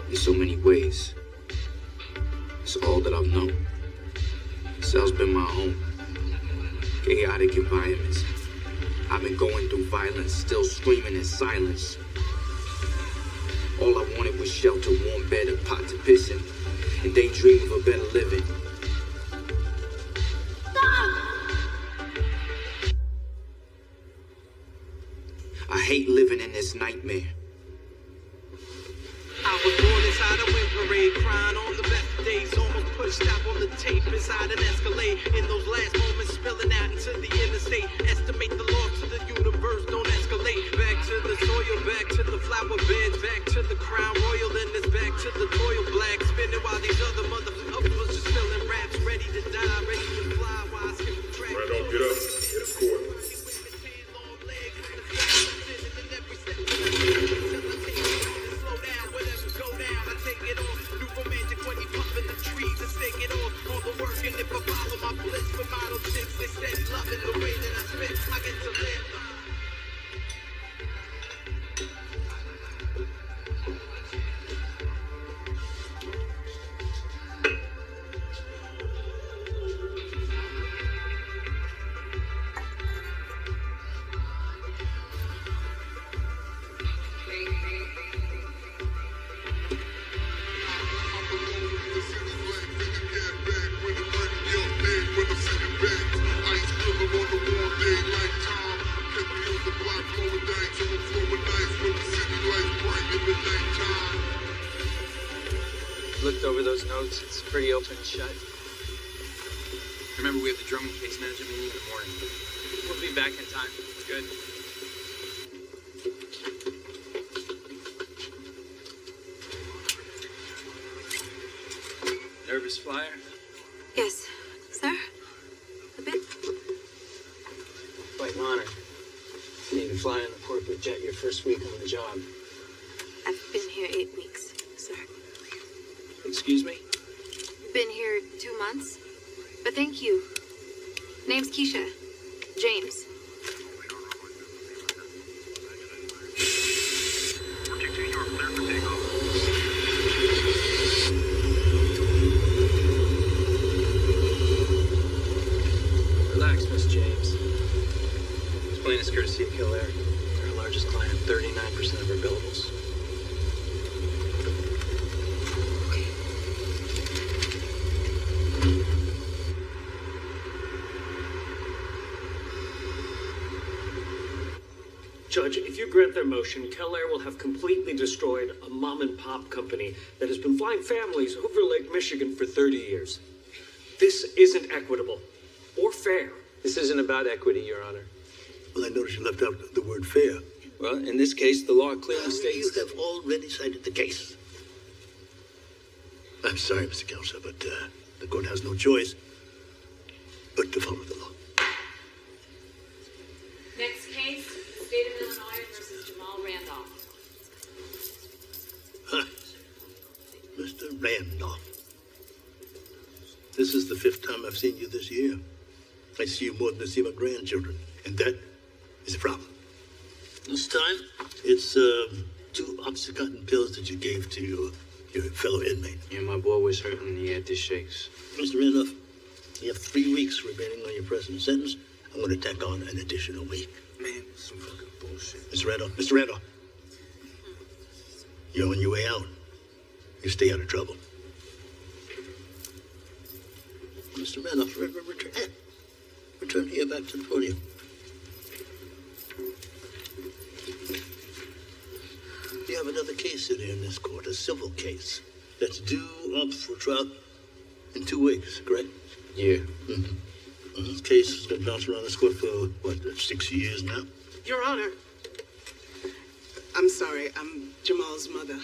in so many ways. It's all that I've known. Cell's been my home. Chaotic environments. I've been going through violence, still screaming in silence. All I wanted was shelter, warm bed, a pot to piss in, and daydream of a better living. I hate living in this nightmare. I was born inside a wind parade, crying on the best days, almost pushed out on the tape inside an Escalade. In those last moments, spilling out into the interstate. Estimate the loss to the universe, don't escalate. Back to the soil, back to the flower beds, back to the crown royal, then it's back to the toil black. Spinning while these other motherfuckers was just filling raps, ready to die, ready to fly. While I skip the track. Right on, get up, get a court. Looked over those notes. It's pretty open and shut. Remember, we have the drum and case management meeting in the morning. We'll be back in time. Good. Nervous flyer? Yes, sir. A bit. Quite an honor. Being flying the corporate jet your first week on the job. I've been here 8 weeks, sir. Excuse me? Been here 2 months. But thank you. Name's Keisha. James. Relax, Miss James. This plane is courtesy of Hill Air. They're our largest client, 39% of our billables. Judge, if you grant their motion, Air will have completely destroyed a mom-and-pop company that has been flying families over Lake Michigan for 30 years. This isn't equitable or fair. This isn't about equity, Your Honor. Well, I noticed you left out the word fair. Well, in this case, the law clearly states You have already cited the case. I'm sorry, Mr. Counselor, but the court has no choice but to follow the law. Next case, State of Illinois versus Jamal Randolph. Mr. Randolph. This is the 5th time I've seen you this year. I see you more than I see my grandchildren, and that is a problem. This time, it's 2 Oxycontin pills that you gave to your fellow inmate. Yeah, my boy was hurting and he had the shakes. Mr. Randolph, you have 3 weeks remaining on your present sentence. I'm going to tack on an additional week. Man, some fucking bullshit. Mr. Randolph, you're on your way out. You stay out of trouble. Mr. Randolph, return here back to the podium. You have another case in here in this court, a civil case that's due up for trial in 2 weeks, correct? Yeah. Mm-hmm. This case has been bouncing around this court for, 6 years now? Your Honor, I'm sorry, I'm Jamal's mother.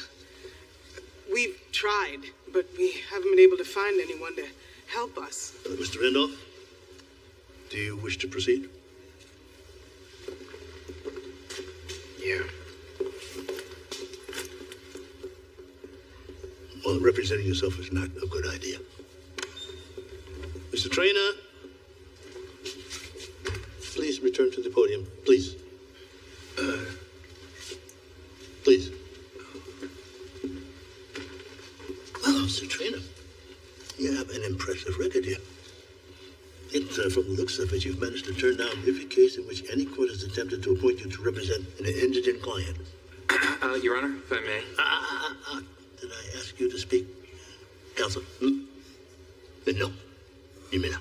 We've tried, but we haven't been able to find anyone to help us. Mr. Randolph, do you wish to proceed? Yeah. Well, representing yourself is not a good idea. Mr. Traynor, please return to the podium. Please. Please. Officer Trainer, you have an impressive record here. From the looks of it, you've managed to turn down every case in which any court has attempted to appoint you to represent an indigent client. Your Honor, if I may. Did I ask you to speak? Counsel? Then no. You may not.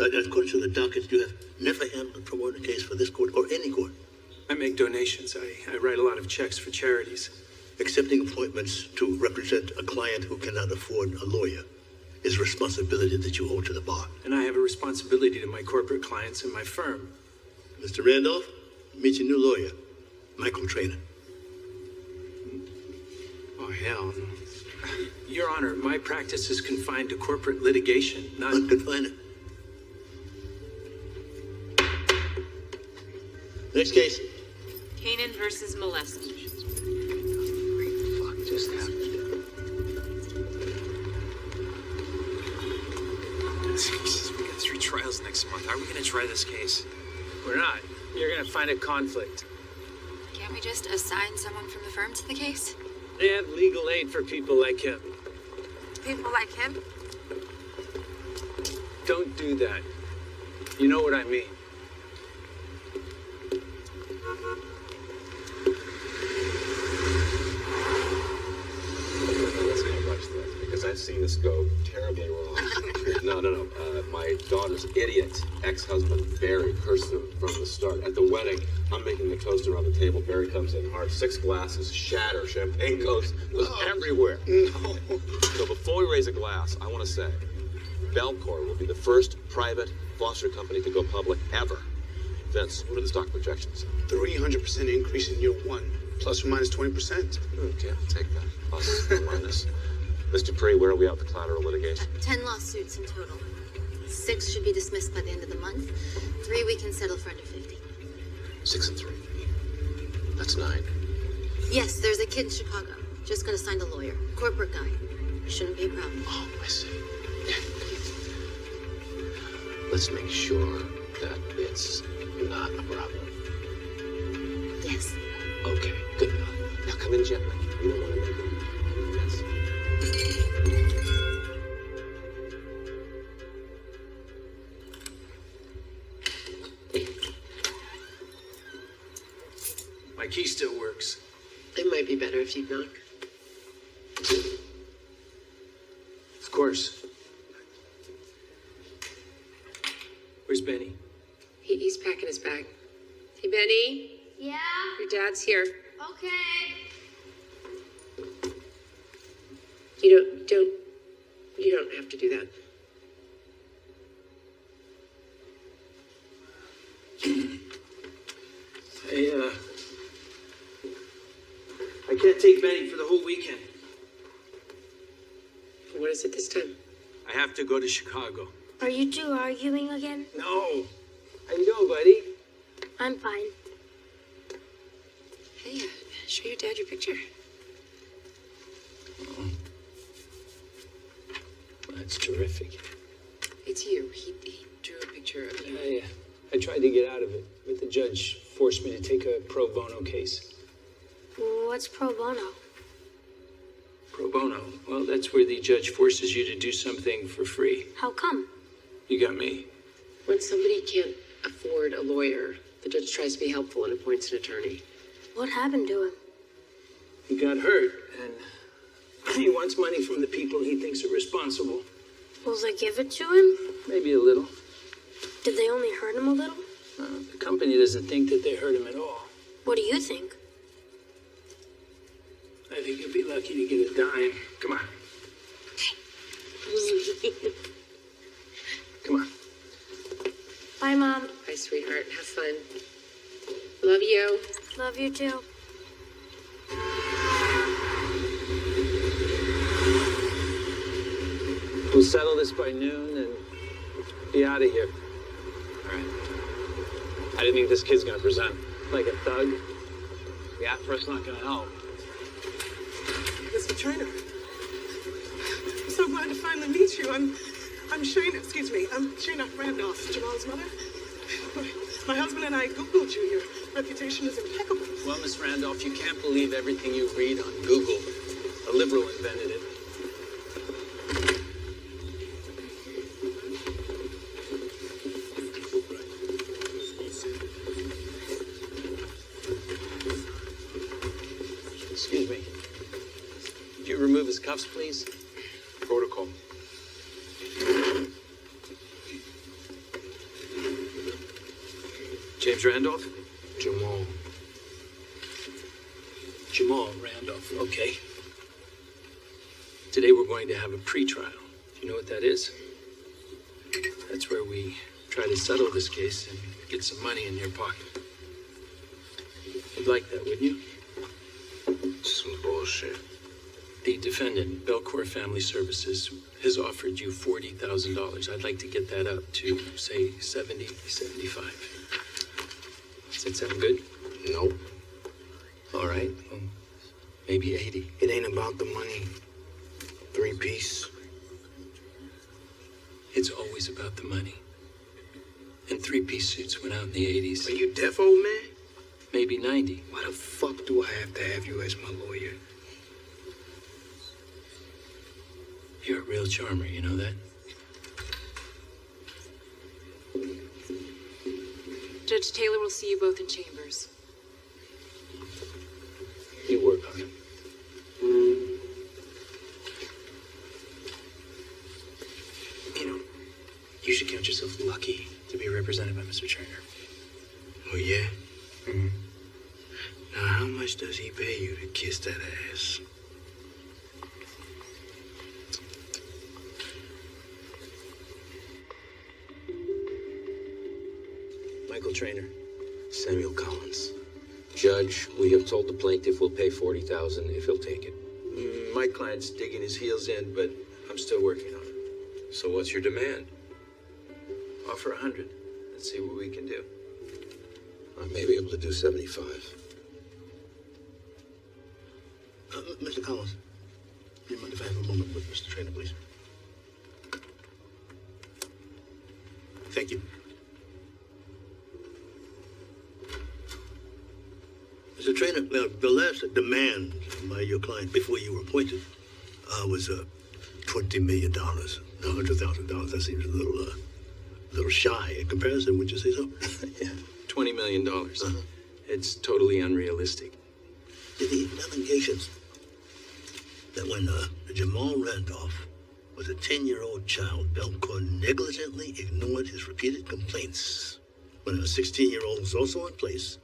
According to the docket, you have never handled a pro bono case for this court or any court. I make donations. I write a lot of checks for charities. Accepting appointments to represent a client who cannot afford a lawyer is a responsibility that you owe to the bar. And I have a responsibility to my corporate clients and my firm. Mr. Randolph, meet your new lawyer, Michael Trainer. Oh, hell no. Your Honor, my practice is confined to corporate litigation, not... Unconfined it. Next case. Kanan versus Molesky. Fuck just happened? Jesus, we got 3 trials next month. How are we going to try this case? We're not. You're going to find a conflict. Can't we just assign someone from the firm to the case? They have legal aid for people like him. People like him? Don't do that. You know what I mean. Let's not rush this, because I've seen this go terribly wrong. No. My daughter's idiot ex-husband, Barry, cursed him from the start. At the wedding, I'm making the toast around the table. Barry comes in hard, 6 glasses, shatter, champagne goes everywhere. No. So before we raise a glass, I want to say, Belcor will be the first private foster company to go public ever. Vince, what are the stock projections? 300% increase in year 1, plus or minus 20%. Okay, I'll take that. Plus or minus. Ms. Dupree, where are we at with collateral litigation? 10 lawsuits in total. 6 should be dismissed by the end of the month. 3 we can settle for under 50. 6 and 3. That's 9. Yes, there's a kid in Chicago. Just got assigned a lawyer. Corporate guy. Shouldn't be a problem. Oh, I see. Let's make sure that it's not a problem. Yes. Okay, good enough. Now come in gently. We don't want to make a mess. My key still works. It might be better if you'd knock. Of course. Where's Benny? He's packing his bag. Hey, Benny. Yeah? Your dad's here. Okay. You don't have to do that. I can't take Benny for the whole weekend. What is it this time? I have to go to Chicago. Are you two arguing again? No. How you doing, buddy? I'm fine. Hey, show your dad your picture. That's terrific. It's you. He drew a picture of you. Yeah. I tried to get out of it, but the judge forced me to take a pro bono case. What's pro bono? Pro bono? Well, that's where the judge forces you to do something for free. How come? You got me. When somebody can't afford a lawyer, the judge tries to be helpful and appoints an attorney. What happened to him? He got hurt, and he wants money from the people he thinks are responsible. Will they give it to him? Maybe a little. Did they only hurt him a little? The company doesn't think that they hurt him at all. What do you think? I think you'll be lucky to get a dime. Come on. Come on. Bye, Mom. Bye, sweetheart. Have fun. Love you. Love you too. We'll settle this by noon and be out of here. All right. How do you think this kid's gonna present? Like a thug? The after's not gonna help. Mr. Trainer, I'm so glad to finally meet you. I'm Shayna Randolph, Jamal's mother. My husband and I Googled you. Your reputation is impeccable. Well, Miss Randolph, you can't believe everything you read on Google. A liberal invented it. Excuse me. Could you remove his cuffs, please? Protocol. James Randolph? Jamal. Jamal Randolph, okay. Today we're going to have a pre-trial. Do you know what that is? That's where we try to settle this case and get some money in your pocket. You'd like that, wouldn't you? Some bullshit. The defendant, Belcourt Family Services, has offered you $40,000. I'd like to get that up to, say, 70, 75. Does that sound good? Nope. All right. Well, maybe 80. It ain't about the money. 3-piece. It's always about the money. And 3-piece suits went out in the 80s. Are you deaf, old man? Maybe 90. Why the fuck do I have to have you as my lawyer? You're a real charmer, you know that? Judge Taylor will see you both in chambers. You work on it. You know, you should count yourself lucky to be represented by Mr. Trainer. Oh, yeah? Mm-hmm. Now, how much does he pay you to kiss that ass? Michael Trainer. Samuel Collins. Judge, we have told the plaintiff we'll pay $40,000 if he'll take it. My client's digging his heels in, but I'm still working on it. So what's your demand? Offer 100. Let's see what we can do. I may be able to do 75. Mr. Collins, do you mind if I have a moment with Mr. Trainer, please? Thank you. Mr. Trainer, the last demand by your client before you were appointed was $20 million. Now, $100,000, that seems a little shy in comparison, wouldn't you say so? Yeah, $20 million. It's totally unrealistic. The allegations that when Jamal Randolph was a 10-year-old child, Belcourt negligently ignored his repeated complaints when a 16-year-old was also in place,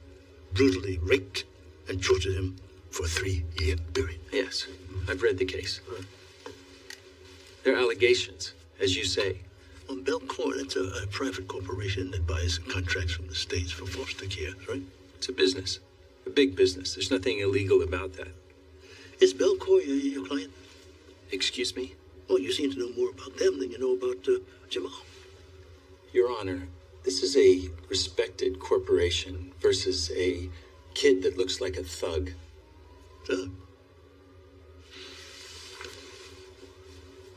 brutally raped and tortured him for a 3-year period. Yes, I've read the case. They're allegations, as you say. Well, Belcourt, it's a private corporation that buys contracts from the states for foster care, right? It's a business, a big business. There's nothing illegal about that. Is Belcourt your client? Excuse me? Well, you seem to know more about them than you know about Jamal. Your Honor, this is a respected corporation versus a kid that looks like a thug. Thug?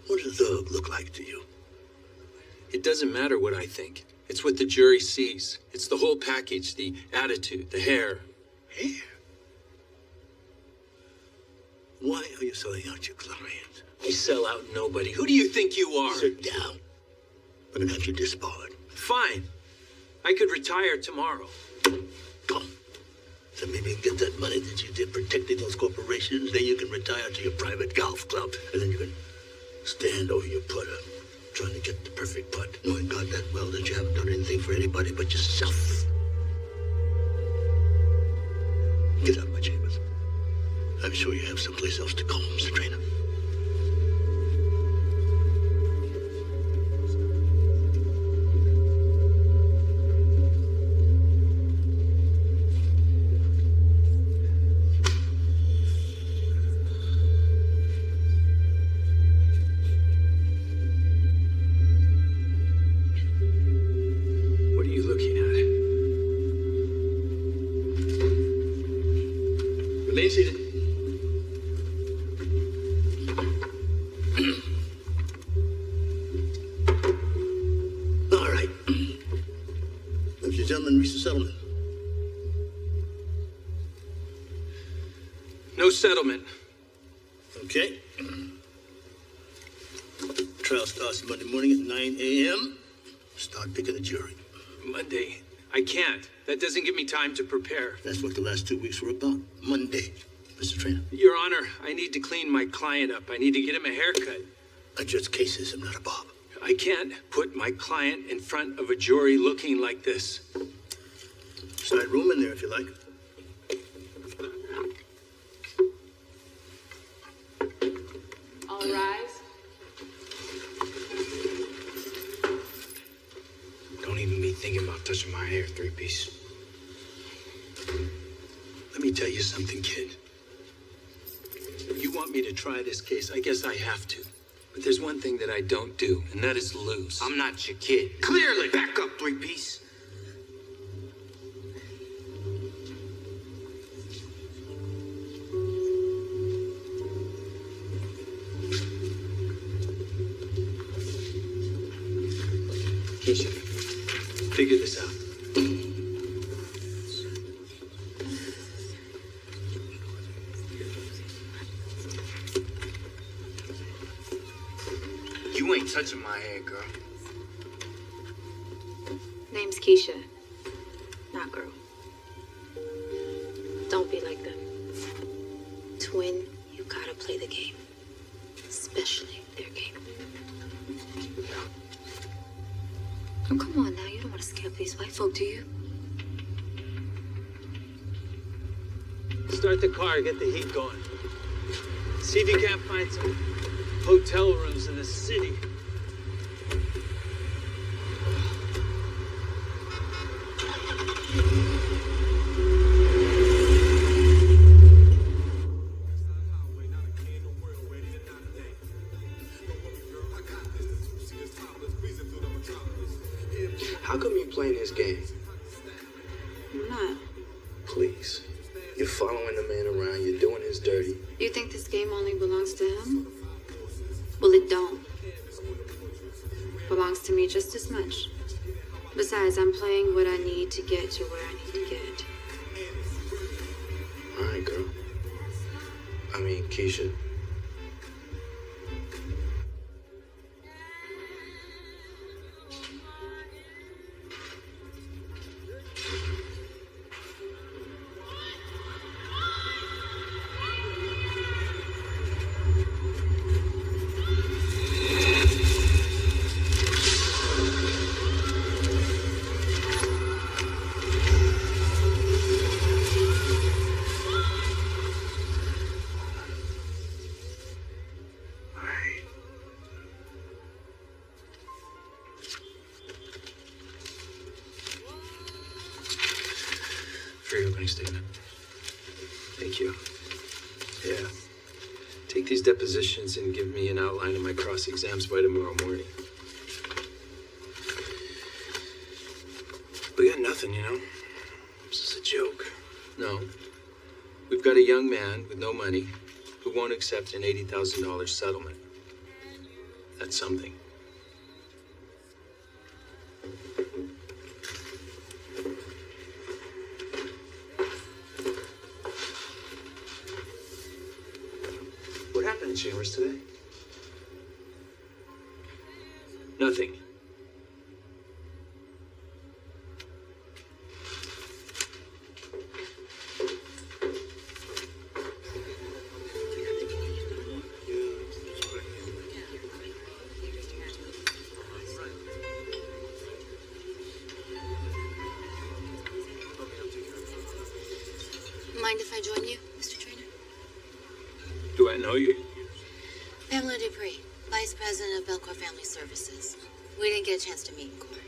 What does a thug look like to you? It doesn't matter what I think. It's what the jury sees. It's the whole package, the attitude, the hair. Hair? Why are you selling out your client? I sell out nobody. Who do you think you are? Sit down. I'm gonna have you disbarred. Fine. I could retire tomorrow. Come. So maybe you can get that money that you did protecting those corporations. Then you can retire to your private golf club. And then you can stand over your putter, trying to get the perfect putt, knowing God that well that you haven't done anything for anybody but yourself. Get out of my chambers. I'm sure you have someplace else to go, Mr. Trainer. What are you looking at? Remain seated. All right. If you gentlemen reach a settlement. No settlement. Okay. Trial starts Monday morning at 9 a.m. Start picking a jury. Monday. I can't. That doesn't give me time to prepare. That's what the last 2 weeks were about. Monday, Mr. Trainer. Your Honor, I need to clean my client up. I need to get him a haircut. I judge cases. I'm not a Bob. I can't put my client in front of a jury looking like this. Side room in there if you like. All rise. Don't even be thinking about touching my hair, three-piece. Let me tell you something, kid. You want me to try this case? I guess I have to. But there's one thing that I don't do, and that is lose. I'm not your kid. Clearly! Back up, three-piece. Keisha, figure this out. You ain't touching my hair, girl. Name's Keisha, not girl. Don't be like them. Twin, you gotta play the game. Especially their game. Oh, come on now. You don't want to scare these white folk, do you? Start the car, get the heat going. See if you can't find some hotel rooms in the city. How come you playing his game? I'm not. Please. You're following the man around, you're doing his dirty. You think this game only belongs to him? Well, it don't. Belongs to me just as much. Besides, I'm playing what I need to get to where I need to get. Alright, girl. I mean, Keisha. For your opening statement. Thank you. Yeah. Take these depositions and give me an outline of my cross-exams by tomorrow morning. We got nothing, you know? This is a joke. No. We've got a young man with no money who won't accept an $80,000 settlement. That's something. What happened in Chambers today? Nothing. Mind if I join you, Mr. Trainer? Do I know you? Pamela Dupree, Vice President of Belcourt Family Services. We didn't get a chance to meet in court.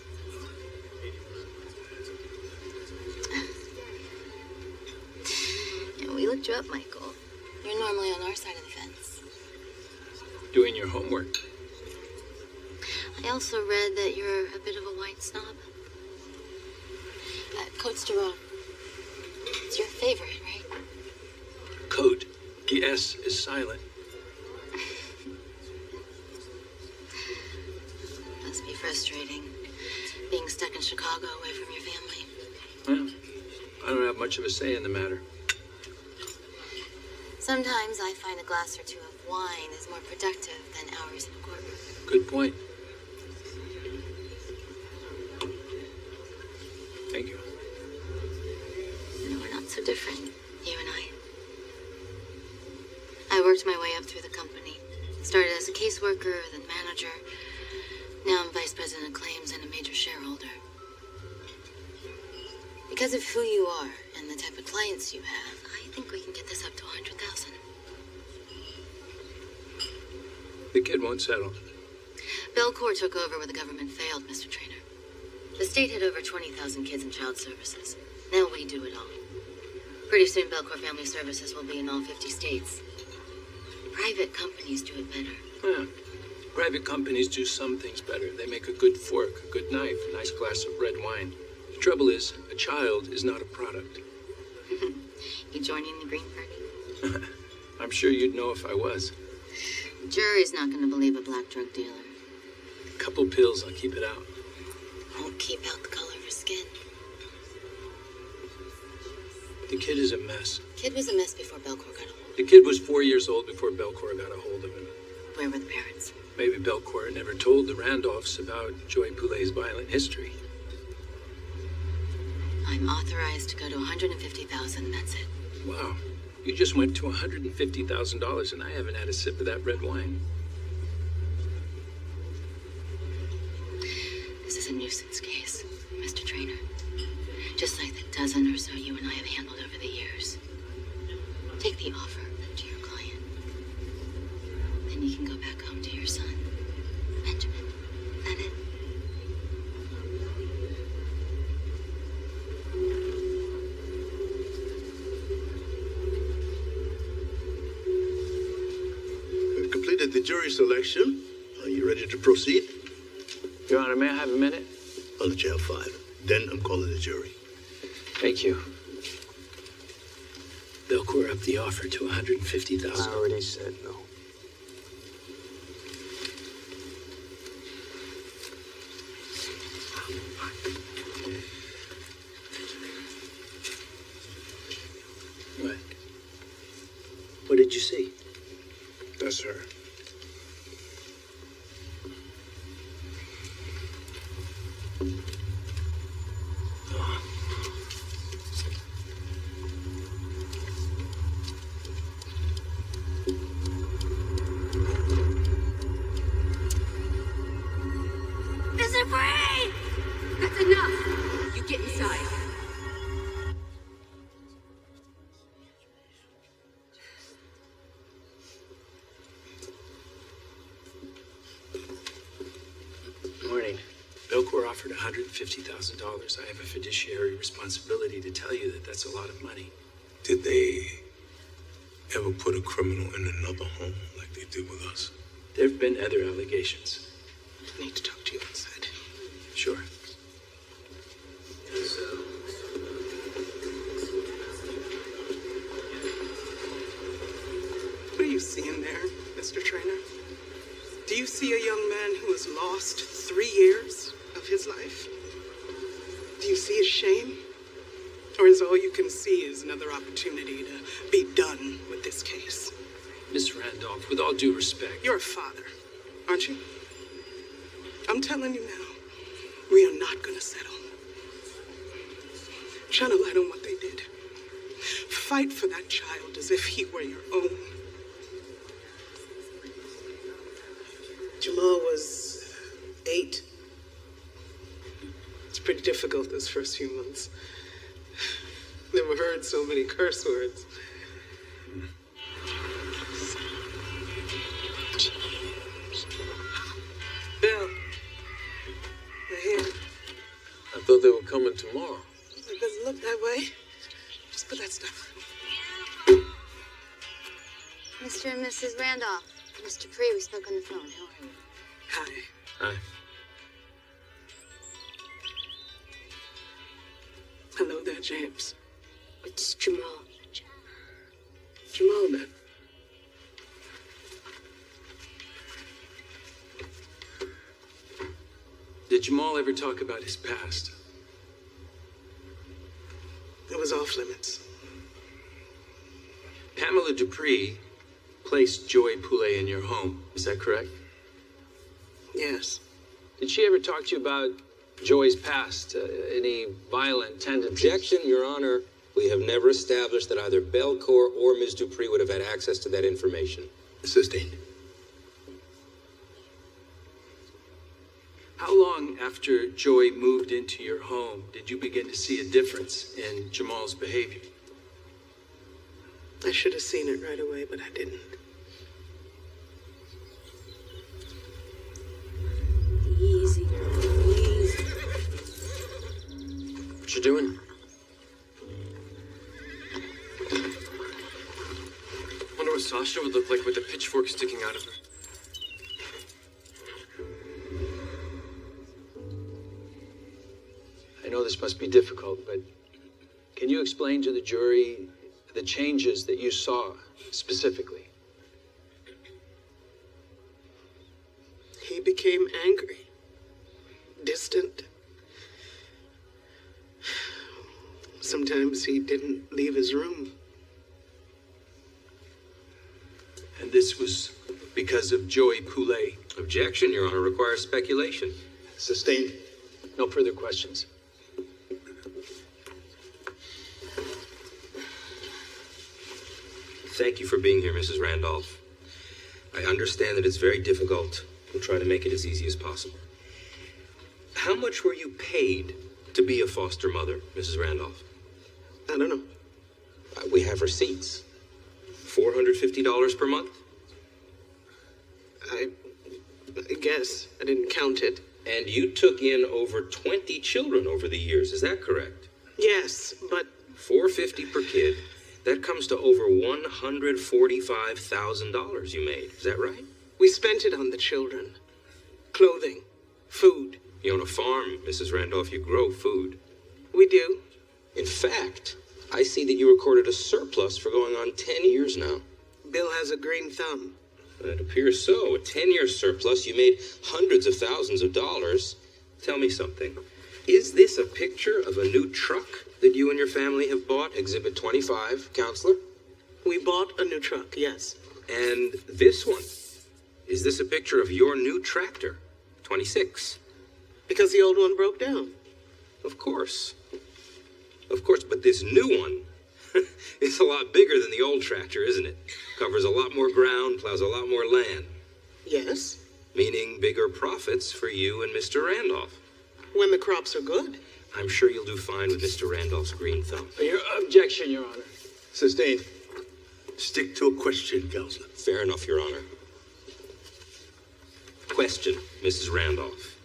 Yeah, we looked you up, Michael. You're normally on our side of the fence. Doing your homework. I also read that you're a bit of a white snob. Cote Sterone. It's your favorite, right? Code. The S is silent. Must be frustrating, being stuck in Chicago away from your family. Well, I don't have much of a say in the matter. Sometimes I find a glass or two of wine is more productive than hours in a courtroom. Good point. Thank you. No, we're not so different, you and I. I worked my way up through the company. Started as a caseworker, then manager. Now I'm vice president of claims and a major shareholder. Because of who you are and the type of clients you have, I think we can get this up to 100,000. The kid won't settle. Belcour took over where the government failed, Mr. Trainer. The state had over 20,000 kids in child services. Now we do it all. Pretty soon, Belcour Family Services will be in all 50 states. Private companies do it better. Yeah. Private companies do some things better. They make a good fork, a good knife, a nice glass of red wine. The trouble is, a child is not a product. You joining the Green Party? I'm sure you'd know if I was. The jury's not going to believe a black drug dealer. A couple pills, I'll keep it out. Won't keep out the color of her skin. The kid is a mess. Kid was a mess before Belcour got a hold. The kid was 4 years old before Belcour got a hold of him. Where were the parents? Maybe Belcour never told the Randolphs about Joy Poulet's violent history. I'm authorized to go to 150,000, that's it. Wow. You just went to $150,000 and I haven't had a sip of that red wine. This is a nuisance case, Mr. Trainer. Just like the dozen or so you and I have handled over the years. Take the offer to your client. Then you can go back home to your son, Benjamin. That it? We've completed the jury selection. Are you ready to proceed? Your Honor, may I have a minute? I'll let you have 5. Then I'm calling the jury. Thank you. Belcour upped the offer to $150,000. I already said no. What? What did you see? That's her. Mr. Free! That's enough. You get inside. Morning. Belcour offered $150,000. I have a fiduciary responsibility to tell you that that's a lot of money. Did they ever put a criminal in another home like they did with us? There have been other allegations. I need to talk to you outside. Sure. What are you seeing there, Mr. Trainer? Do you see a young man who has lost 3 years of his life? Do you see his shame? Or is all you can see is another opportunity to be done with this case? Miss Randolph, with all due respect. You're a father, aren't you? I'm telling you now, we are not gonna settle. Shine a light on what they did. Fight for that child as if he were your own. Jamal was 8. It's pretty difficult those first few months. Never heard so many curse words. Bill, they're here. I thought they were coming tomorrow. It doesn't look that way. Just put that stuff. Mr. and Mrs. Randolph. Mr. Pree, we spoke on the phone. How are you? Hi. Hi. Hello there, James. It's Jamal. Jamal, then. Did Jamal ever talk about his past? It was off limits. Pamela Dupree placed Joy Poulet in your home. Is that correct? Yes. Did she ever talk to you about Joy's past? Any violent tendencies? Objection, Your Honor. We have never established that either Belcourt or Ms. Dupree would have had access to that information. Sustained. How long after Joy moved into your home did you begin to see a difference in Jamal's behavior? I should have seen it right away, but I didn't. Easy, easy. What you doing? Wonder what Sasha would look like with a pitchfork sticking out of her. I know this must be difficult, but can you explain to the jury the changes that you saw specifically? He became angry, distant. Sometimes he didn't leave his room. And this was because of Joy Poulet. Objection, Your Honor, requires speculation. Sustained. No further questions. Thank you for being here, Mrs. Randolph. I understand that it's very difficult. We'll try to make it as easy as possible. How much were you paid to be a foster mother, Mrs. Randolph? I don't know. We have receipts. $450 per month? I guess. I didn't count it. And you took in over 20 children over the years, is that correct? Yes, but... $450 per kid. That comes to over $145,000 you made. Is that right? We spent it on the children. Clothing. Food. You own a farm, Mrs. Randolph. You grow food. We do. In fact, I see that you recorded a surplus for going on 10 years now. Bill has a green thumb. It appears so. A 10-year surplus. You made hundreds of thousands of dollars. Tell me something. Is this a picture of a new truck that you and your family have bought? Exhibit 25, Counselor? We bought a new truck, yes. And this one? Is this a picture of your new tractor? 26. Because the old one broke down. Of course. Of course, but this new one, it's a lot bigger than the old tractor, isn't it? Covers a lot more ground, plows a lot more land. Yes. Meaning bigger profits for you and Mr. Randolph. When the crops are good. I'm sure you'll do fine with Mr. Randolph's green thumb. Your objection, Your Honor. Sustained. Stick to a question, Counselor. Fair enough, Your Honor. Question, Mrs. Randolph.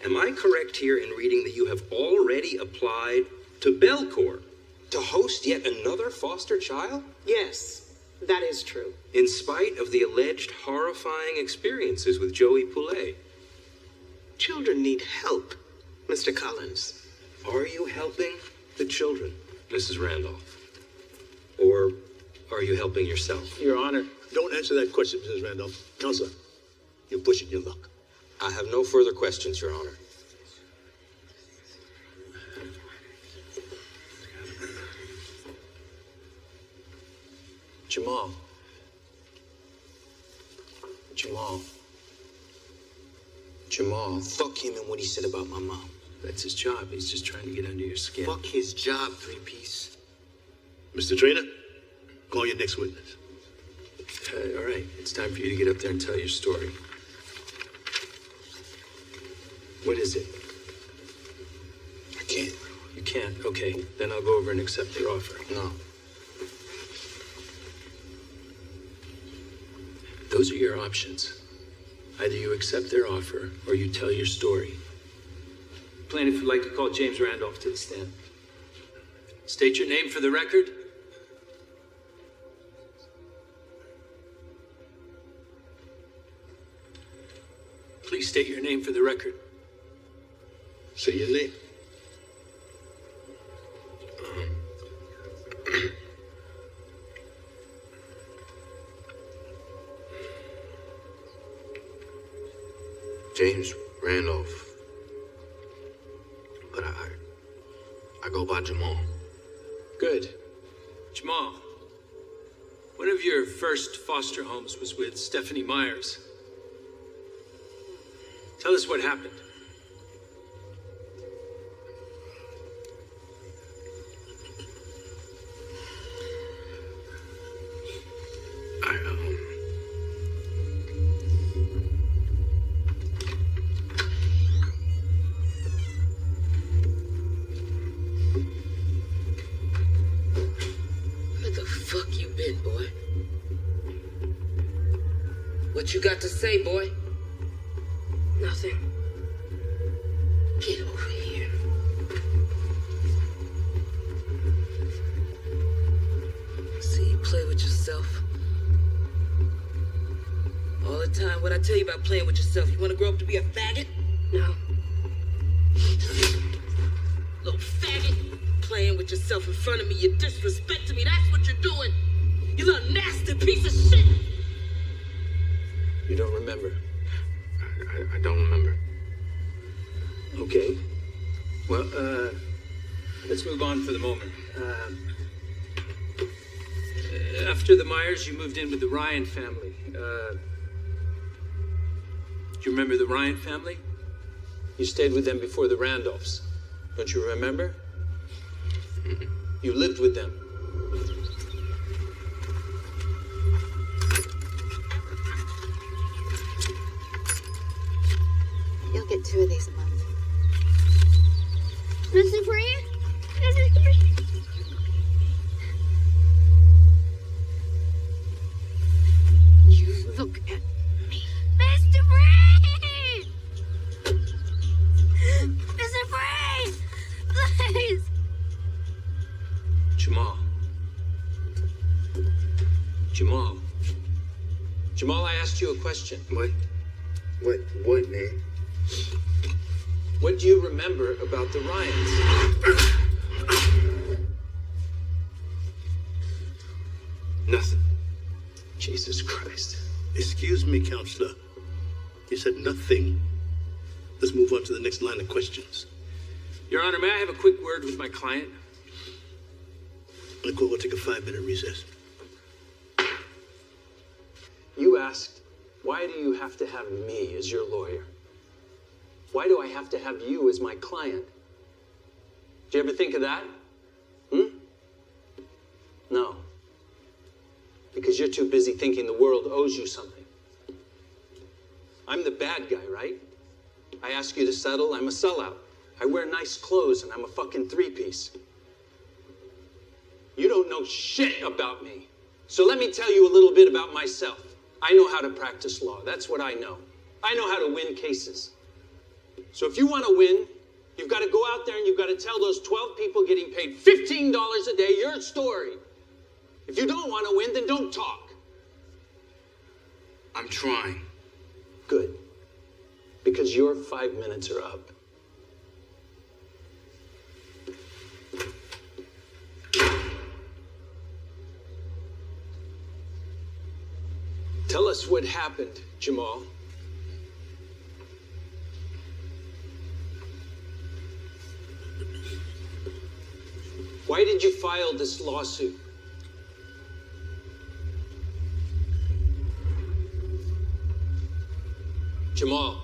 Am I correct here in reading that you have already applied to Belcourt to host yet another foster child? Yes, that is true. In spite of the alleged horrifying experiences with Joey Poulet? Children need help, Mr. Collins. Are you helping the children, Mrs. Randolph? Or are you helping yourself? Your Honor. Don't answer that question, Mrs. Randolph. Counselor, you're pushing your luck. I have no further questions, Your Honor. Jamal. Jamal. Jamal. Fuck him and what he said about my mom. That's his job. He's just trying to get under your skin. Fuck his job, three-piece. Mr. Trainer, call your next witness. All right. It's time for you to get up there and tell your story. What is it? I can't. You can't? Okay. Then I'll go over and accept your offer. No. Those are your options. Either you accept their offer or you tell your story. Plaintiff would like to call James Randolph to the stand. State your name for the record. Please state your name for the record. Say your name. James Randolph. But I go by Jamal. Good. Jamal, One of your first foster homes was with Stephanie Myers. Tell us what happened. Where the fuck you been, boy? What you got to say, boy? Nothing. Get over here. See you play with yourself. All the time, what I tell you about playing with yourself? You want to grow up to be a faggot? No. Little faggot. Playing with yourself in front of me. You're disrespecting me. That's what you're doing. You little nasty piece of shit. You don't remember? I don't remember. Okay. Well, let's move on for the moment. After the Myers, you moved in with the Ryan family. Do you remember the Ryan family? You stayed with them before the Randolphs. Don't you remember? You lived with them. You'll get 2 of these a month. This is free? This is free. You look at me. Mr. Free! Mr. Free! Please! Jamal. Jamal. Jamal, I asked you a question. What, man? What do you remember about the Ryans? Nothing. Jesus Christ. Excuse me, counselor. You said nothing. Let's move on to the next line of questions. Your Honor, may I have a quick word with my client? The court will take a 5-minute recess. You asked, why do you have to have me as your lawyer? Why do I have to have you as my client? Did you ever think of that? No. Because you're too busy thinking the world owes you something. I'm the bad guy, right? I ask you to settle, I'm a sellout. I wear nice clothes and I'm a fucking 3-piece. You don't know shit about me. So let me tell you a little bit about myself. I know how to practice law. That's what I know. I know how to win cases. So if you want to win, you've got to go out there and you've got to tell those 12 people getting paid $15 a day your story. If you don't want to win, then don't talk. I'm trying. Good. Because your 5 minutes are up. Tell us what happened, Jamal. Why did you file this lawsuit? Jamal,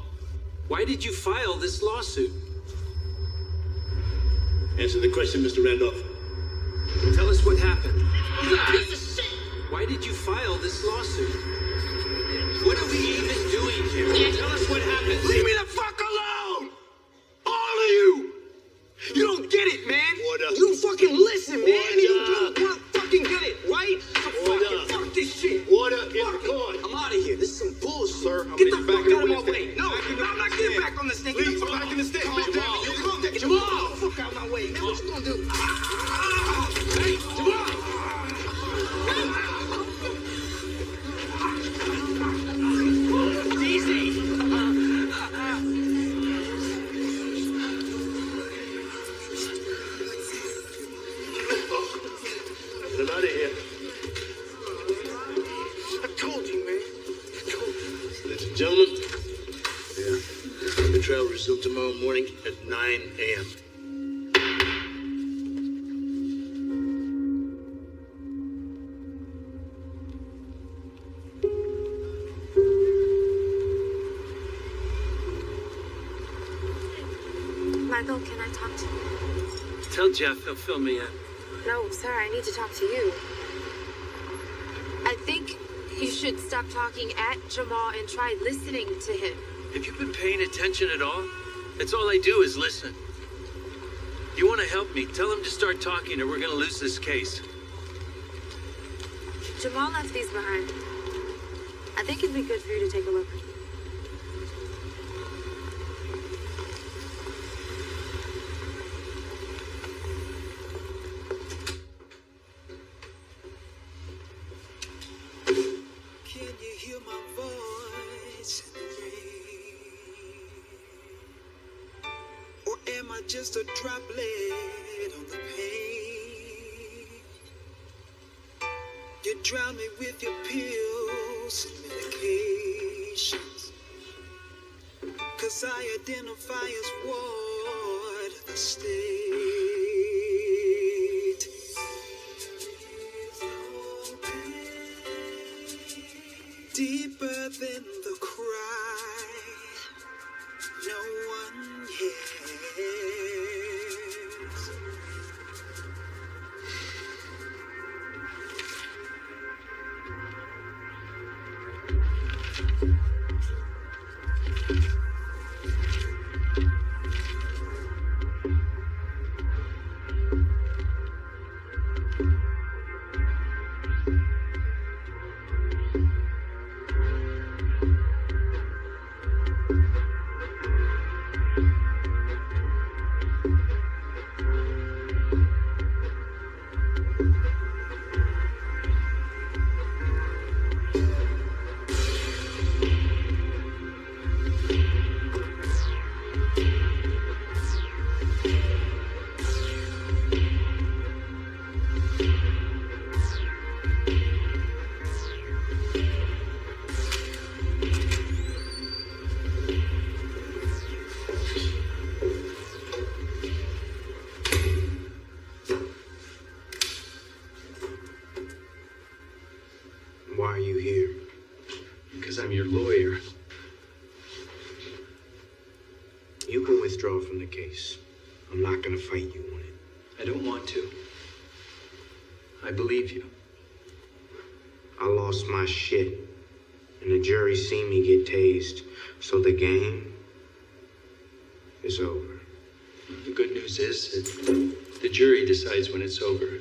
why did you file this lawsuit? Answer the question, Mr. Randolph. Tell us what happened. You piece of shit! Why did you file this lawsuit? What are we even doing here? Tell us what happened. Leave me the fuck alone! All of you! You don't get it, man! Order. You don't fucking listen, man! Order. You don't fucking get it, right? So fucking fuck this shit! Order in the court. I'm out of here. This is some bullshit. Sir, Get the fuck out of my way. No, I'm not getting back on this thing. Get the fuck back in the stick. Calm down. Jamal! Get the fuck out of my way, man. What you gonna do? Hey, Jamal! Easy! Get him out of here. I told you, man. I told you. Ladies and gentlemen, the trial will resume tomorrow morning at 9 a.m. Randall, can I talk to you? Tell Jeff he'll fill me in. No, sir, I need to talk to you. I think you should stop talking at Jamal and try listening to him. Have you been paying attention at all? That's all I do is listen. You want to help me? Tell him to start talking or we're going to lose this case. Jamal left these behind. I think it'd be good for you to take a look. Can you hear my voice in the rain? Or am I just a droplet on the pane? You drown me with your pills and medications. 'Cause I identify as ward of the state. Deeper than the cry, no one hears. Why are you here? Because I'm your lawyer. You can withdraw from the case. I'm not gonna fight you on it. I don't want to. I believe you. I lost my shit, and the jury seen me get tased, so the game is over. The good news is that the jury decides when it's over,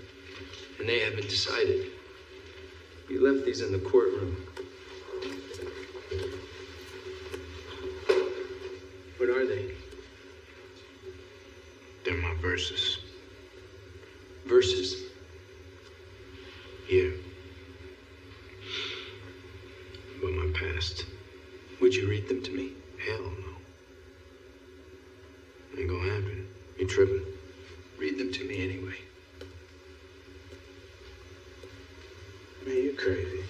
and they haven't decided. You left these in the courtroom. What are they? They're my verses. Verses? Yeah. But my past. Would you read them to me? Hell no. Ain't gonna happen. You tripping? Read them to me anyway. Man, you crazy.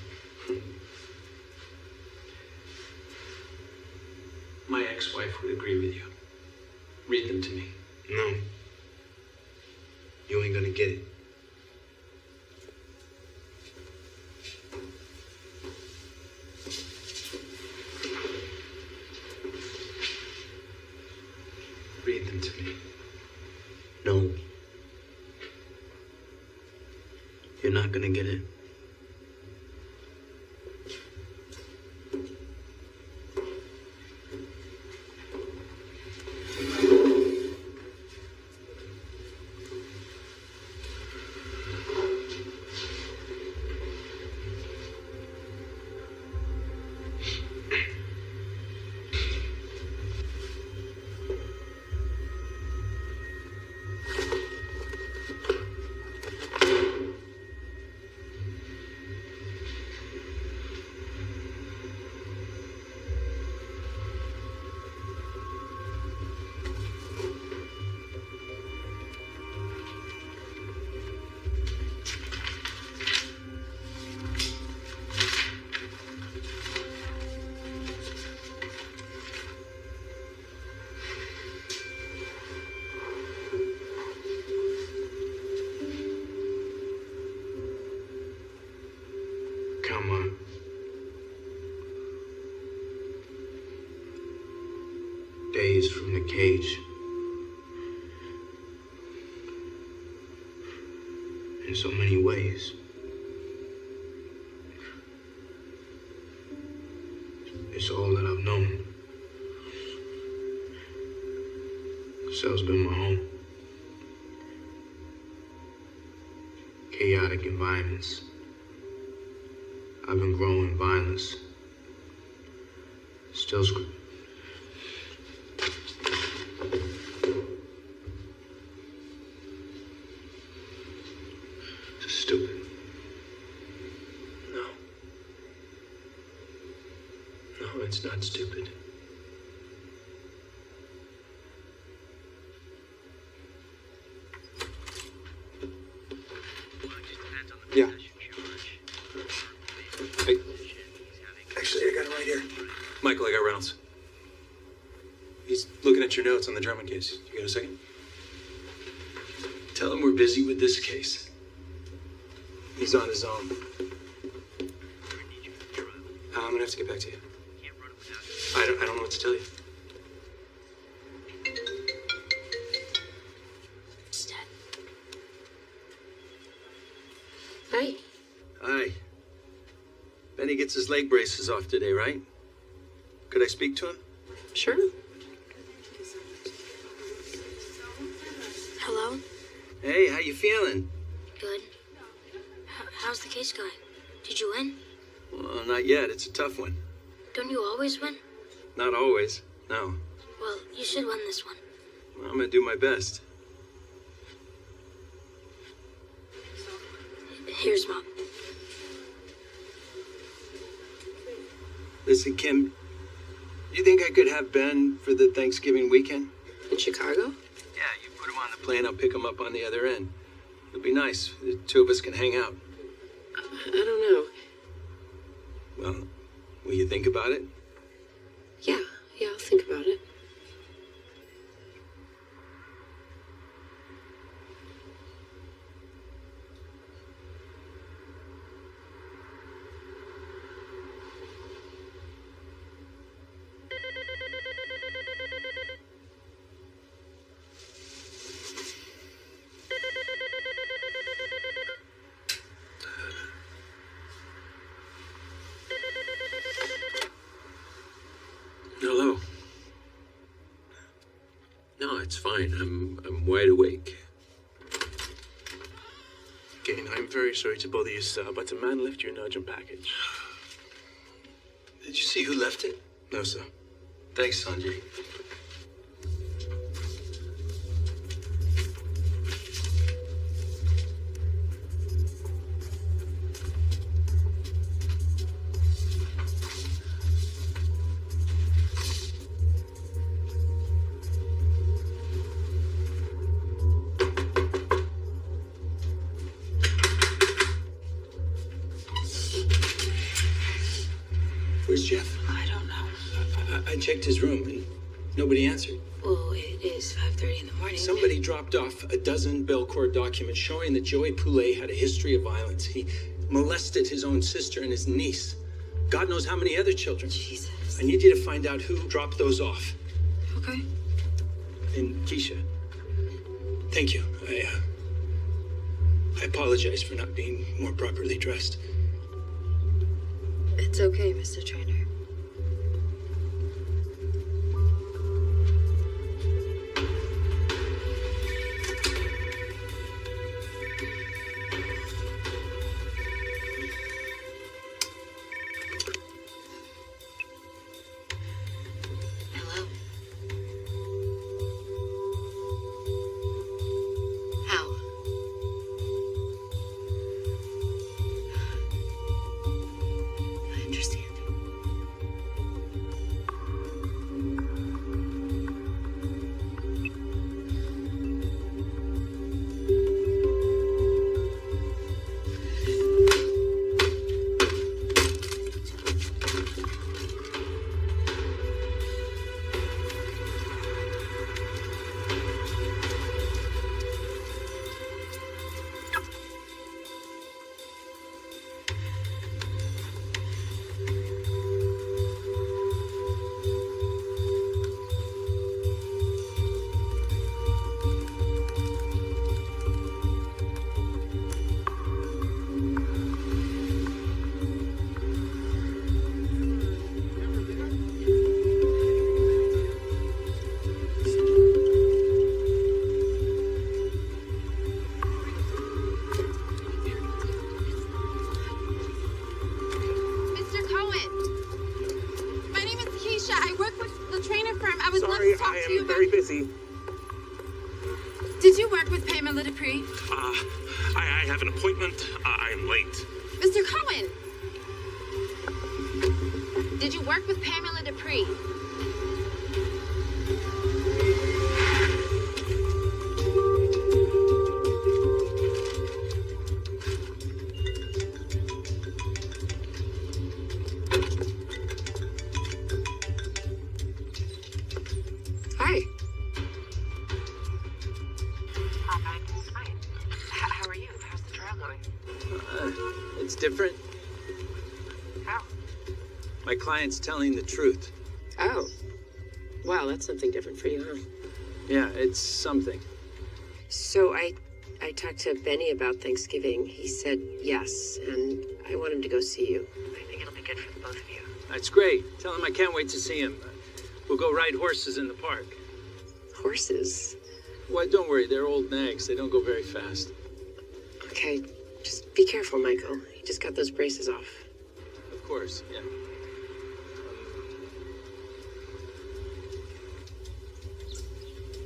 My ex-wife would agree with you. Read them to me. No. You ain't gonna get it. Read them to me. No. You're not gonna get it. Come on. Days from the cage. in so many ways. It's all that I've known. The cell's been my home. Chaotic environments. I've been growing violence. Still It's stupid. No. No, it's not stupid. Yeah. Hey. Actually, I got it right here. Michael, I got Reynolds. He's looking at your notes on the Drummond case. You got a second? Tell him we're busy with this case. He's on his own. I'm gonna have to get back to you. I don't know what to tell you. Hi. Hi. Benny gets his leg braces off today, right? Could I speak to him? Sure. Hello? Hey, how you feeling? Good. How's the case going? Did you win? Well, not yet. It's a tough one. Don't you always win? Not always. No. Well, you should win this one. I'm gonna do my best. Here's Mom. Listen, Kim, you think I could have Ben for the Thanksgiving weekend? In Chicago? Yeah, you put him on the plane, I'll pick him up on the other end. It'll be nice. The two of us can hang out. I don't know. Well, will you think about it? Yeah, I'll think about it. Hello. No, it's fine. I'm wide awake. Again, I'm very sorry to bother you, sir, but a man left you an urgent package. Did you see who left it? No, sir. Thanks, Sanjay. Where's Jeff? I don't know. I checked his room and nobody answered. Well, it is 5:30 in the morning. Somebody dropped off a dozen Belcourt documents showing that Joey Poulet had a history of violence. He molested his own sister and his niece. God knows how many other children. Jesus. I need you to find out who dropped those off. Okay. And Keisha, thank you. I apologize for not being more properly dressed. It's okay, Mr. Trainer. Hello? How? I understand. Michael Trainer firm. I would love Sorry, to talk I to you am about... very busy. Did you work with Pamela Dupree? I have an appointment. I am late. Mr. Cohen! Did you work with Pamela Dupree? Hi. Hi. How are you? How's the trial going? It's different. How? My client's telling the truth. Oh. Wow, that's something different for you, huh? Yeah, it's something. So I talked to Benny about Thanksgiving. He said yes, and I want him to go see you. I think it'll be good for the both of you. That's great. Tell him I can't wait to see him. We'll go ride horses in the park. Horses? Well, don't worry. They're old nags. They don't go very fast. Okay, just be careful, Michael. He just got those braces off. Of course, yeah.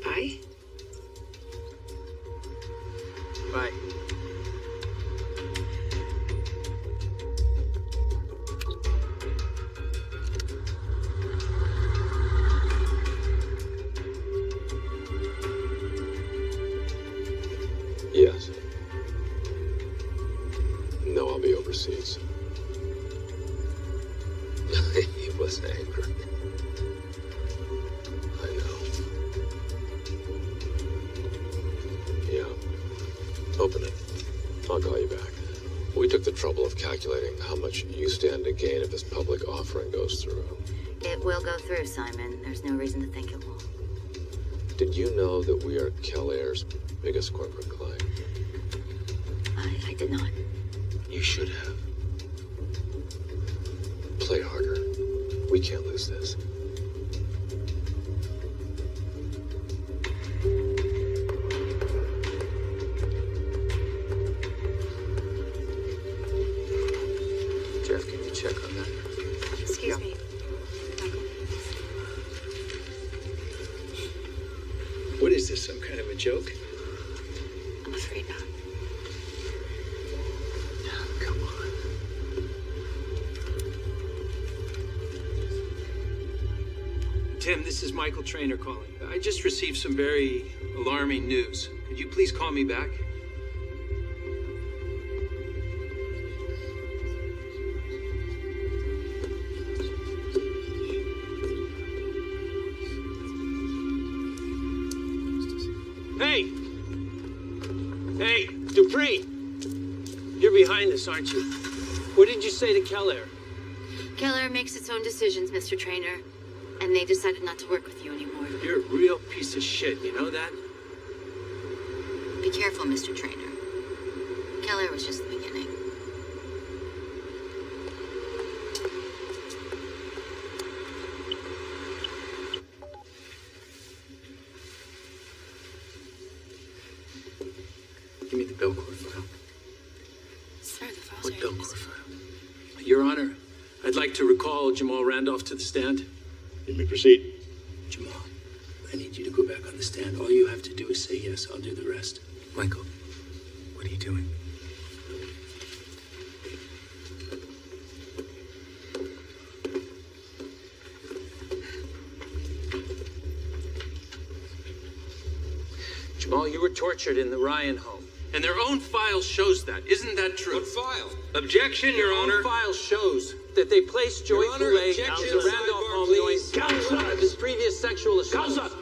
Bye? Bye. Yes. No, I'll be overseas. He was angry. I know. Yeah. Open it. I'll call you back. We took the trouble of calculating how much you stand to gain if this public offering goes through. It will go through, Simon. There's no reason to think it won't. Did you know that we are Kellair's biggest corporate client? I did not. You should have. Play harder. We can't lose this. Jeff, can you check on that? Excuse me. What is this, some kind of a joke? I'm afraid not. Come on. Tim, this is Michael Trainer calling. I just received some very alarming news. Could you please call me back? Hey! Hey, Dupree! You're behind this, aren't you? What did you say to Kellair? Kellair makes its own decisions, Mr. Trainer. And they decided not to work with you anymore. You're a real piece of shit, you know that? Be careful, Mr. Trainer. Kellair was just the beginning. Give me the Belcourt file. Sir, the files What are Belcourt file? Your Honor, I'd like to recall Jamal Randolph to the stand. You may proceed. Jamal, I need you to go back on the stand. All you have to do is say yes. I'll do the rest. Michael, what are you doing? Jamal, you were tortured in the Ryan home. And their own file shows that. Isn't that true? What file? Objection, Your Their Honor. own file shows that they placed Joy Your Honor, Poulet objection, in the Randolph sidebar, home please. knowing of his previous sexual assaults. Counsel!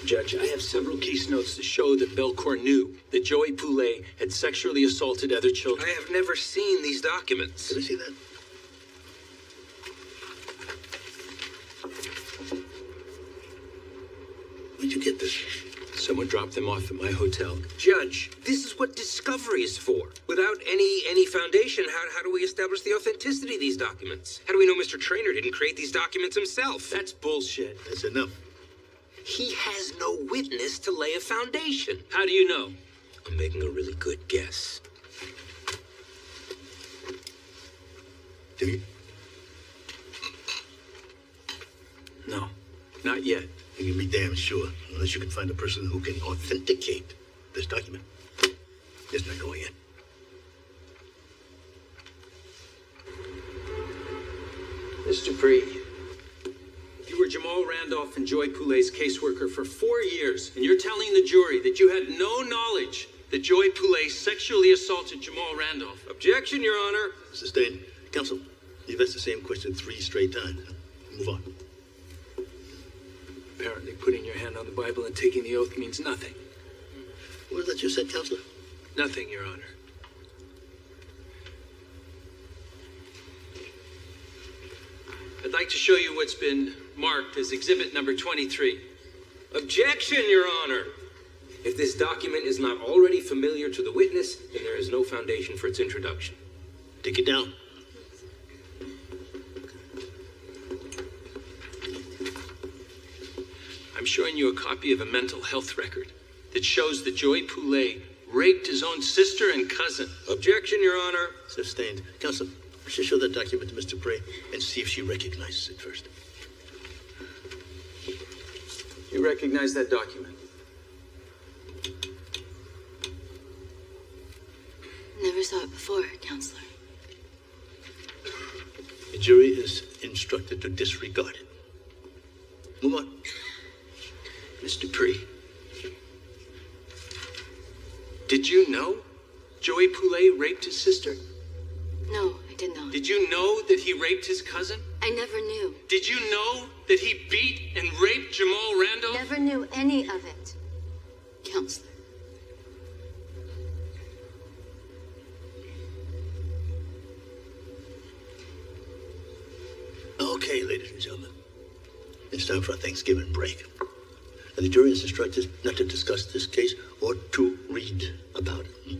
Judge, I have several case notes to show that Belcourt knew that Joey Poulet had sexually assaulted other children. I have never seen these documents. Did I see that? Where'd you get this? Someone dropped them off at my hotel. Judge, this is what discovery is for. Without any foundation, how do we establish the authenticity of these documents? How do we know Mr. Trainer didn't create these documents himself? That's bullshit. That's enough. He has no witness to lay a foundation. How do you know? I'm making a really good guess. Have you? No, not yet. You can be damn sure, unless you can find a person who can authenticate this document. It's not going in. Mr. Dupree, you were Jamal Randolph and Joy Poulet's caseworker for 4 years, and you're telling the jury that you had no knowledge that Joy Poulet sexually assaulted Jamal Randolph. Objection, Your Honor. Sustained. Counsel, you've asked the same question 3 straight times. Move on. Apparently putting your hand on the Bible and taking the oath means nothing. What is that you said, Counselor? Nothing, Your Honor. I'd like to show you what's been marked as exhibit number 23. Objection, Your Honor. If this document is not already familiar to the witness, then there is no foundation for its introduction. Take it down. I'm showing you a copy of a mental health record that shows that Joy Poulet raped his own sister and cousin. Objection, Your Honor. Sustained. Counsel, show that document to Mr. Prey and see if she recognizes it first. You recognize that document? Never saw it before, Counselor. The jury is instructed to disregard it. Move on. Mr. Dupree, did you know Joey Poulet raped his sister? No, I did not. Did you know that he raped his cousin? I never knew. Did you know that he beat and raped Jamal Randolph? Never knew any of it, Counselor. Okay, ladies and gentlemen. It's time for a Thanksgiving break. And the jury is instructed not to discuss this case or to read about it.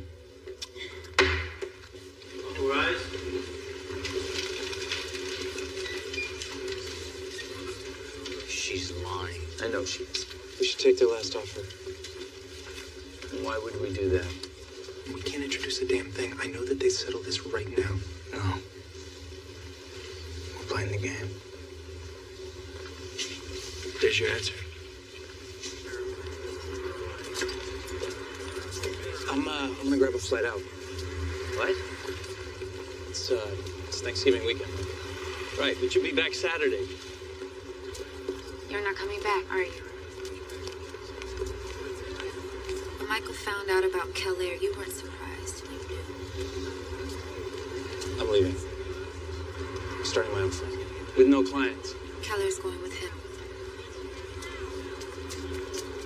All rise. She's lying. I know she is. We should take their last offer. And why would we do that? We can't introduce a damn thing. I know that they settle this right now. No. We're playing the game. There's your answer. I'm gonna grab a flight out. What? It's Thanksgiving weekend. Right, but you'll be back Saturday. You're not coming back, are you? When Michael found out about Keller, you weren't surprised. You knew. I'm leaving. I'm starting my own thing. With no clients. Keller's going with him.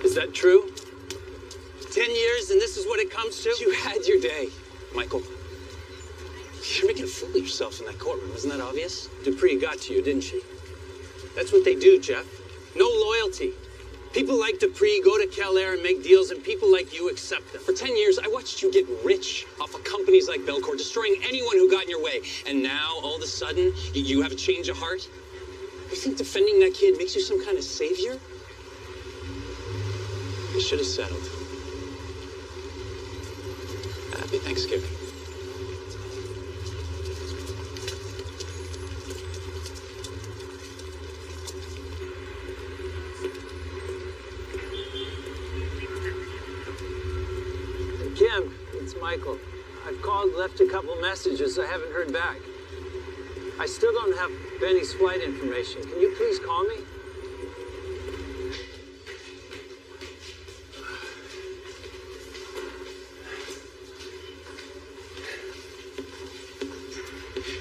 Is that true? 10 years and this is what it comes to? You had your day, Michael. You're making a fool of yourself in that courtroom. Isn't that obvious? Dupree got to you, didn't she? That's what they do, Jeff. No loyalty. People like Dupree go to Keller and make deals, and people like you accept them. For 10 years, I watched you get rich off of companies like Belcourt, destroying anyone who got in your way. And now, all of a sudden, you have a change of heart? You think defending that kid makes you some kind of savior? You should have settled. Happy Thanksgiving. Kim, it's Michael. I've called, left a couple messages. I haven't heard back. I still don't have Benny's flight information. Can you please call me?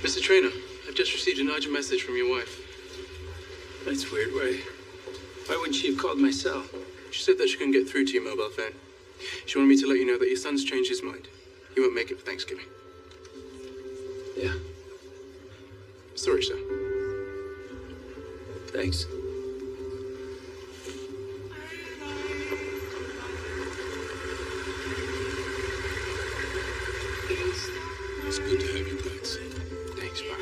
Mr. Trainer, I've just received an urgent message from your wife. That's weird. Why wouldn't she have called my cell? She said that she couldn't get through to your mobile phone. She wanted me to let you know that your son's changed his mind. He won't make it for Thanksgiving. Yeah. Sorry, sir. Thanks. It's good to have you back. Thanks, Bob.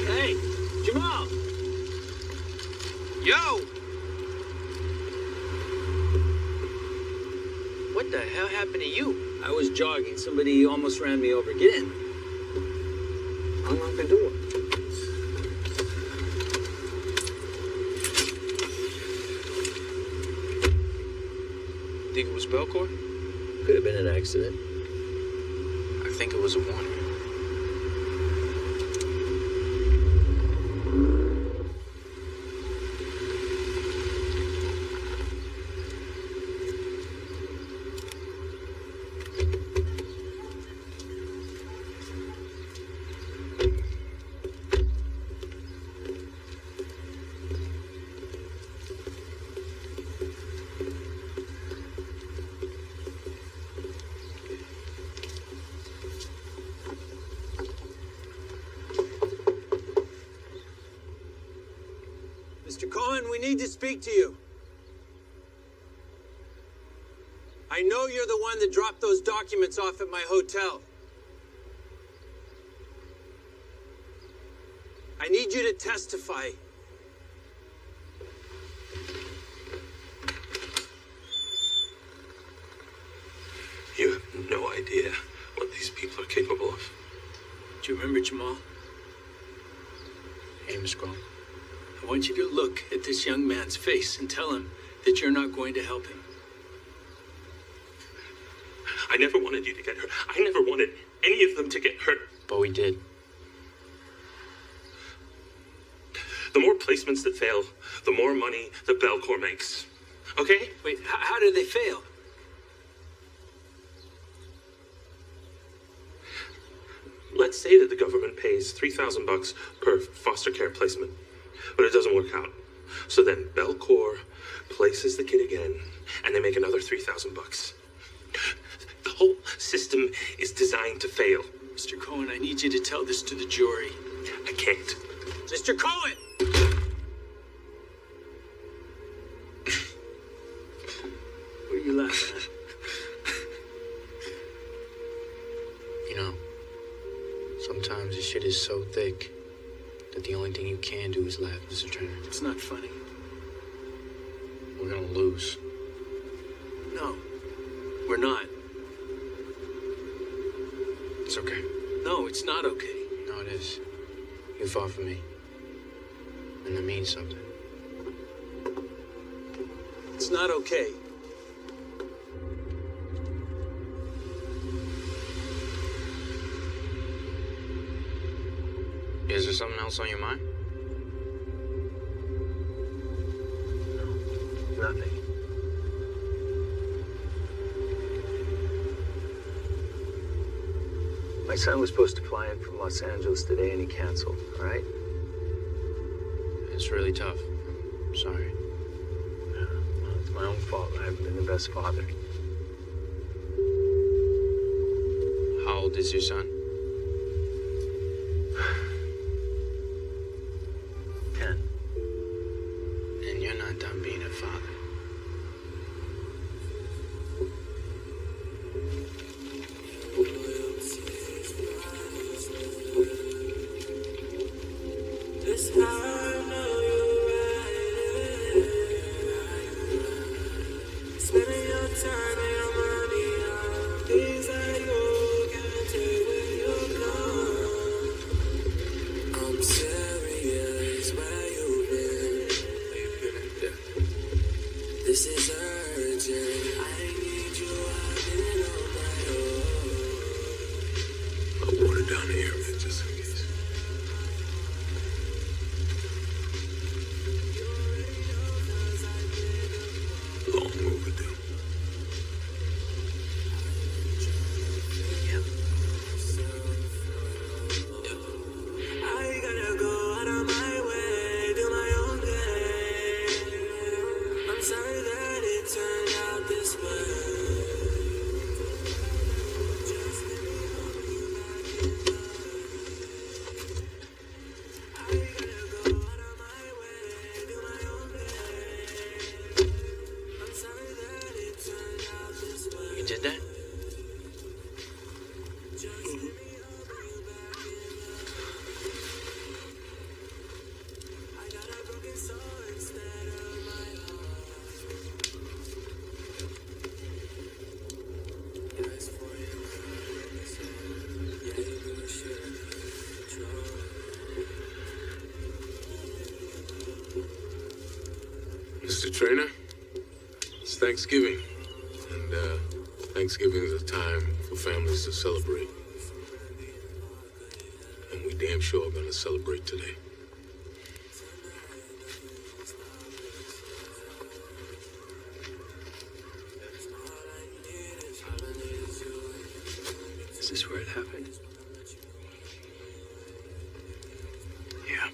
Hey, Jamal! Yo! What the hell happened to you? I was jogging. Somebody almost ran me over. Get in. Unlock the door. Think it was Belcourt? Could have been an accident. I think it was a warning. Mr. Cohen, we need to speak to you. I know you're the one that dropped those documents off at my hotel. I need you to testify. You have no idea what these people are capable of. Do you remember Jamal? Hey, Miss Grohl. I want you to look at this young man's face and tell him that you're not going to help him. I never wanted you to get hurt. I never wanted any of them to get hurt. But we did. The more placements that fail, the more money the Belcourt makes. Okay? Wait, how did they fail? Let's say that the government pays $3,000 per foster care placement, but it doesn't work out. So then Belcourt places the kid again, and they make another $3,000. The whole system is designed to fail. Mr. Cohen, I need you to tell this to the jury. I can't. Mr. Cohen! What are you laughing at? You know, sometimes this shit is so thick that the only thing you can do is laugh, Mr. Trainer. It's not funny. We're gonna lose. No, we're not. It's okay. No, it's not okay. No, it is. You fought for me. And that means something. It's not okay. Is there something else on your mind? Nothing. My son was supposed to fly in from Los Angeles today and he canceled, all right? It's really tough. I'm sorry. Well, it's my own fault. I haven't been the best father. How old is your son? 10. And you're not done being a father. This is urgent. I need you out in all my own. I'll water down the area just in case. Mr. Trainer, it's Thanksgiving. And Thanksgiving is a time for families to celebrate. And we damn sure are gonna celebrate today. Is this where it happened? Yeah.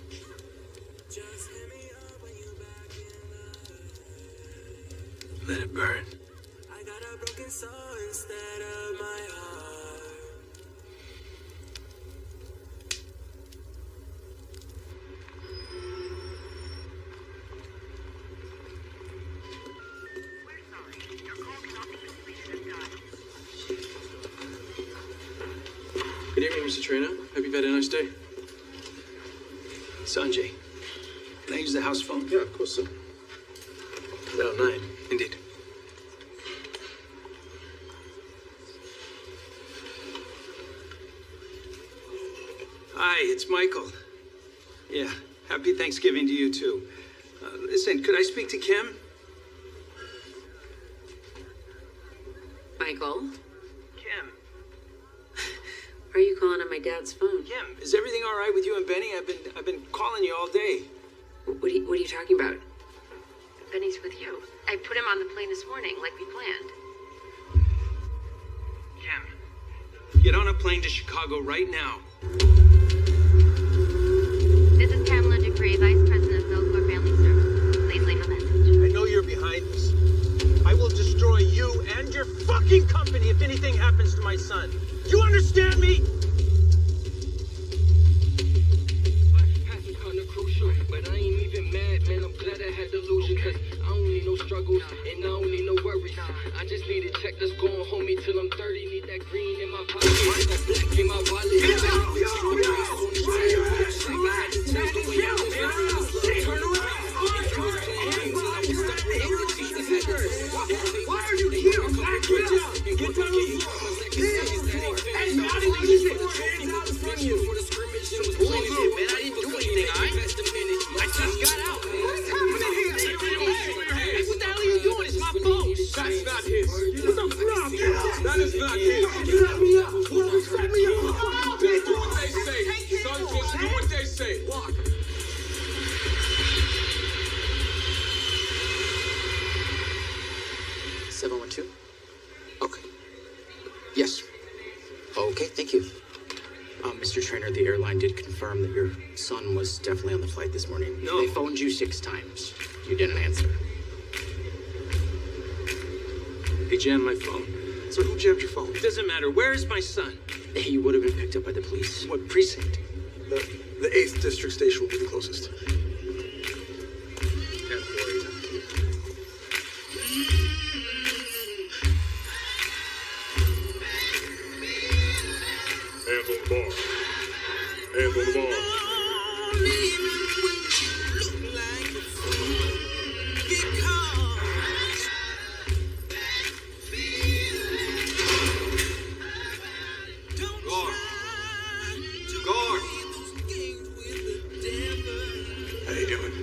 Let it burn. Good evening, Mr. Trainer. Hope you've had a nice day. Sanjay, can I use the house phone? Yeah, of course, sir. Dial 9. Indeed. Hi, it's Michael. Yeah, happy Thanksgiving to you, too. Listen, could I speak to Kim? Michael, Kim. why are you calling on my dad's phone? Kim, is everything all right with you and Benny? I've been calling you all day. What are you talking about? Benny's with you. I put him on the plane this morning, like we planned. Kim, get on a plane to Chicago right now. This is Pamela Dupree, Vice President of Belcourt Family Services. Please leave a message. I know you're behind this. I will destroy you and your fucking company if anything happens to my son. You understand me? But I ain't even mad, man. I'm glad I had delusion, cause I don't need no struggles and I don't need no worries. I just need a check that's going home me till I'm 30. Need that green in my pocket, that black in my wallet. Turn around. Why are you here? Get down on the floor. Hey, man, I didn't do shit. Hands out in front of you. Man, I didn't do anything, I just got out. What's happening here? Hey, what the hell are you doing? It's my phone. That's not his. What the fuck? That is not his. You let me up. Let me up. Do what they say. Son, just do what they say. Walk. Okay. Yes. Okay, thank you. Mr. Trainer, the airline did confirm that your son was definitely on the flight this morning. No. They phoned you 6 times. You didn't answer. They jammed my phone. So who jammed your phone? It doesn't matter. Where is my son? He would have been picked up by the police. What precinct? The 8th District Station will be the closest. Hands on the bar. Hands on the bar. Guard. How you doing?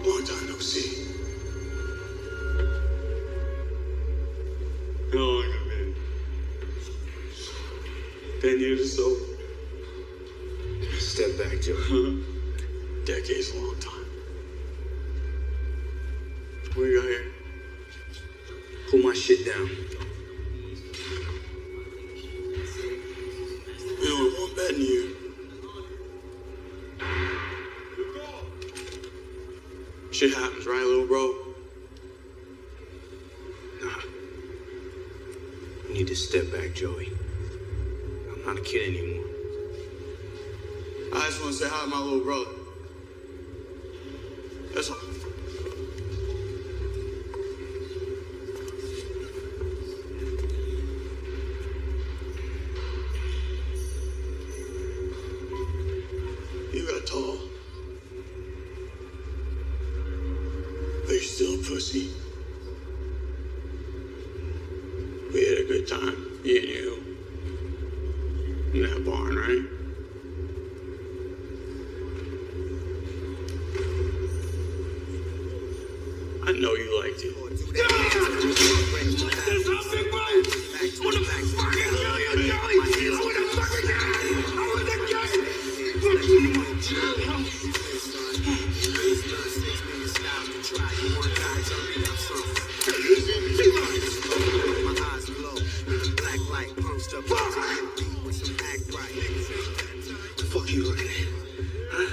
Long time no see. How long has it been? 10 years or so? Step back, Joe. Decades, a long time. What you got here? Pull my shit down. We only one bed in here. Shit happens, right, little bro? Nah. You need to step back, Joey. I'm not a kid anymore. I just want to say hi to my little brother. That's all. You got tall. But you're still a pussy. We had a good time, me and you. In that barn, right? Fuck you looking at? Huh?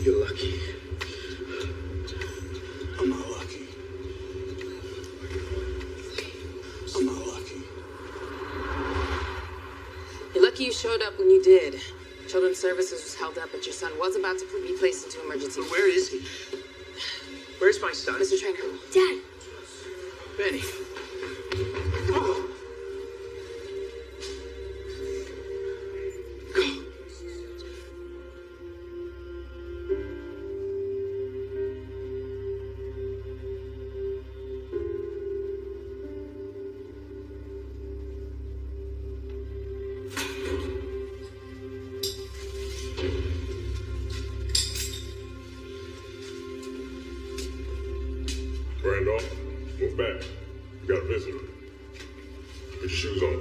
You're lucky. I'm not lucky. I'm not lucky. You're lucky you showed up when you did. Children's Services was held up, but your son was about to be placed into emergency. But where is he? Where's my son? Mr. Trainer. Dad. Benny. Randolph, move back. You got a visitor. Put your shoes on.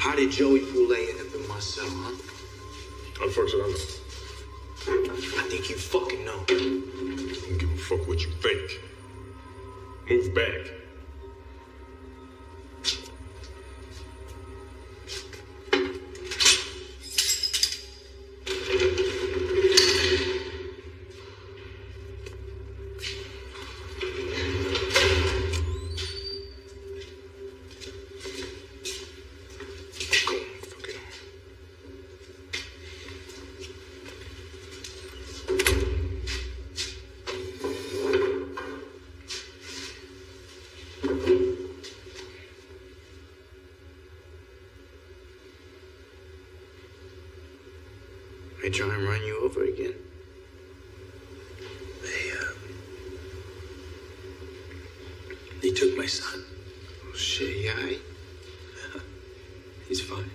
How did Joey Poulet end up in my cell, huh? How the fuck should I know? I think you fucking know. I don't give a fuck what you think. Move back. They try and run you over again. They took my son. Oh, shit, yeah, aight? He's fine.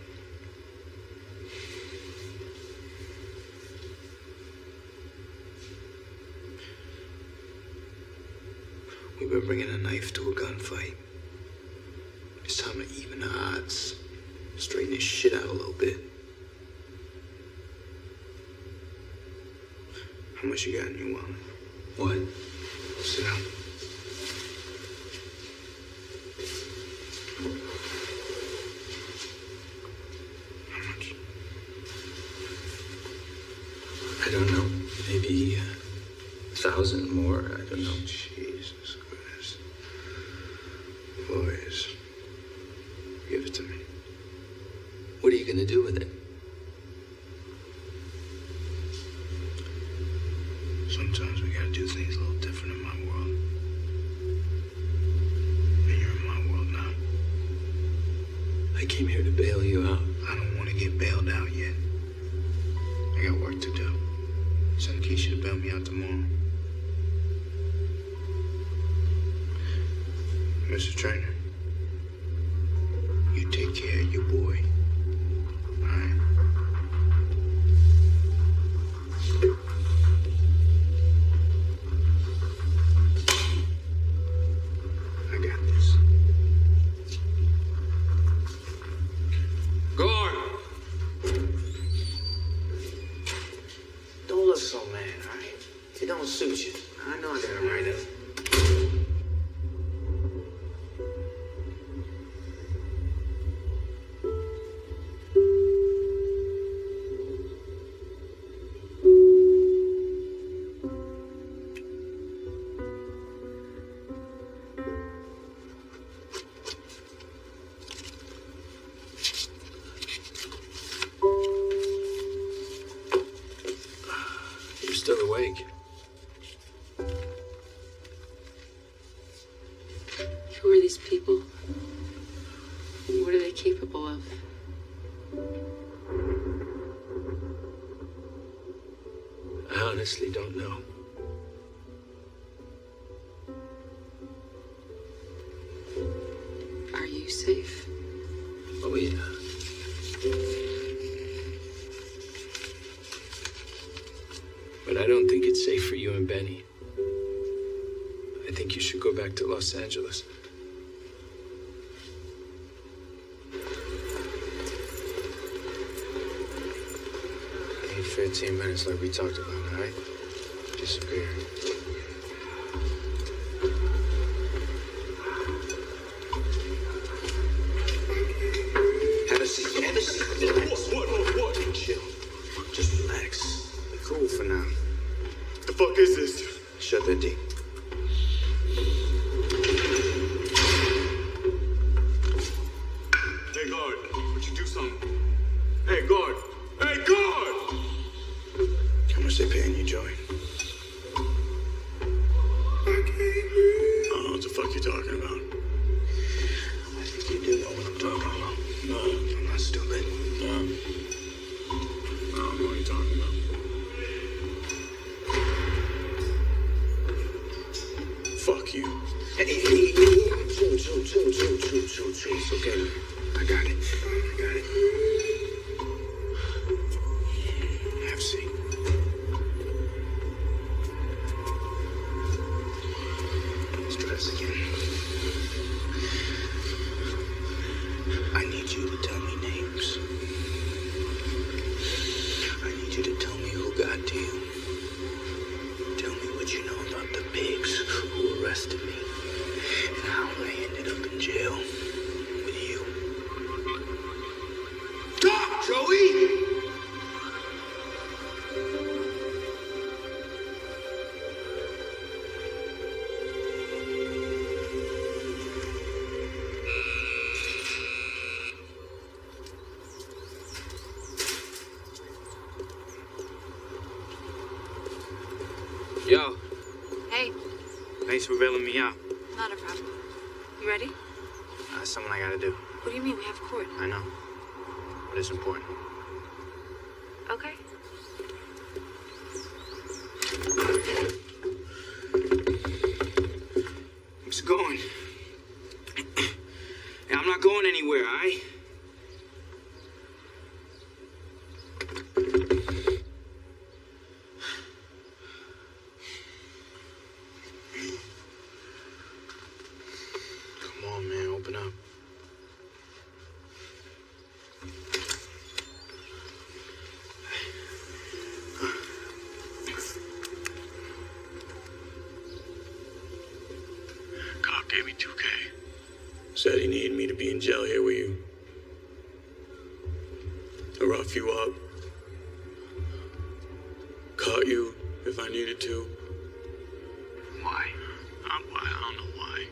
We've been bringing a knife to a gunfight. It's time to even the odds. Straighten this shit out a little bit. How much you got in your wallet? What? Sit down. How much? I don't know. Maybe 1,000 more. I don't know. Jesus Christ. Boys, give it to me. What are you gonna do with it? Sometimes we gotta do things a little different in my world. And you're in my world now. I came here to bail you out. I don't want to get bailed out yet. I got work to do. Send Keisha to bail me out tomorrow. Mr. Trainer, you take care of your boy. All right? I got this. Guard! Don't look so mad, all right? It don't suit you. I know I got it right up. You're still awake. Who are these people? What are they capable of? I honestly don't know. Are you safe? Oh, yeah. But I don't think it's safe for you and Benny. I think you should go back to Los Angeles. Hey, 15 minutes like we talked about, all right? Disappear. Have a seat. Have a seat. Relax. What? Chill. Just relax. Be cool for now. The fuck is this? Shut that D. Hey, guard. Would you do something? Hey, guard. Hey, guard! How much they paying you, Joey? I don't know what the fuck you're talking about. I think you do know what I'm talking about. No, I'm not stupid. No. I don't know what you're talking about. Fuck you. Hey, chill. It's okay. I got it. Have a seat. Let's try this again. I need you to tell me names. I need you to tell me who got to you. Tell me what you know about the pigs who arrested me and how I ended up in jail with you. Talk, Joey! Yo, Hey, thanks for bailing me out. not a problem. You ready? That's something I gotta do. What do you mean? We have court. I know, but it's important. Okay. What's going? Hey, I'm not going anywhere, all right? Come on, man, open up. Cop gave me 2K. Said he needed me to be in jail here with you. To rough you up. Cut you if I needed to. Why? I don't know why.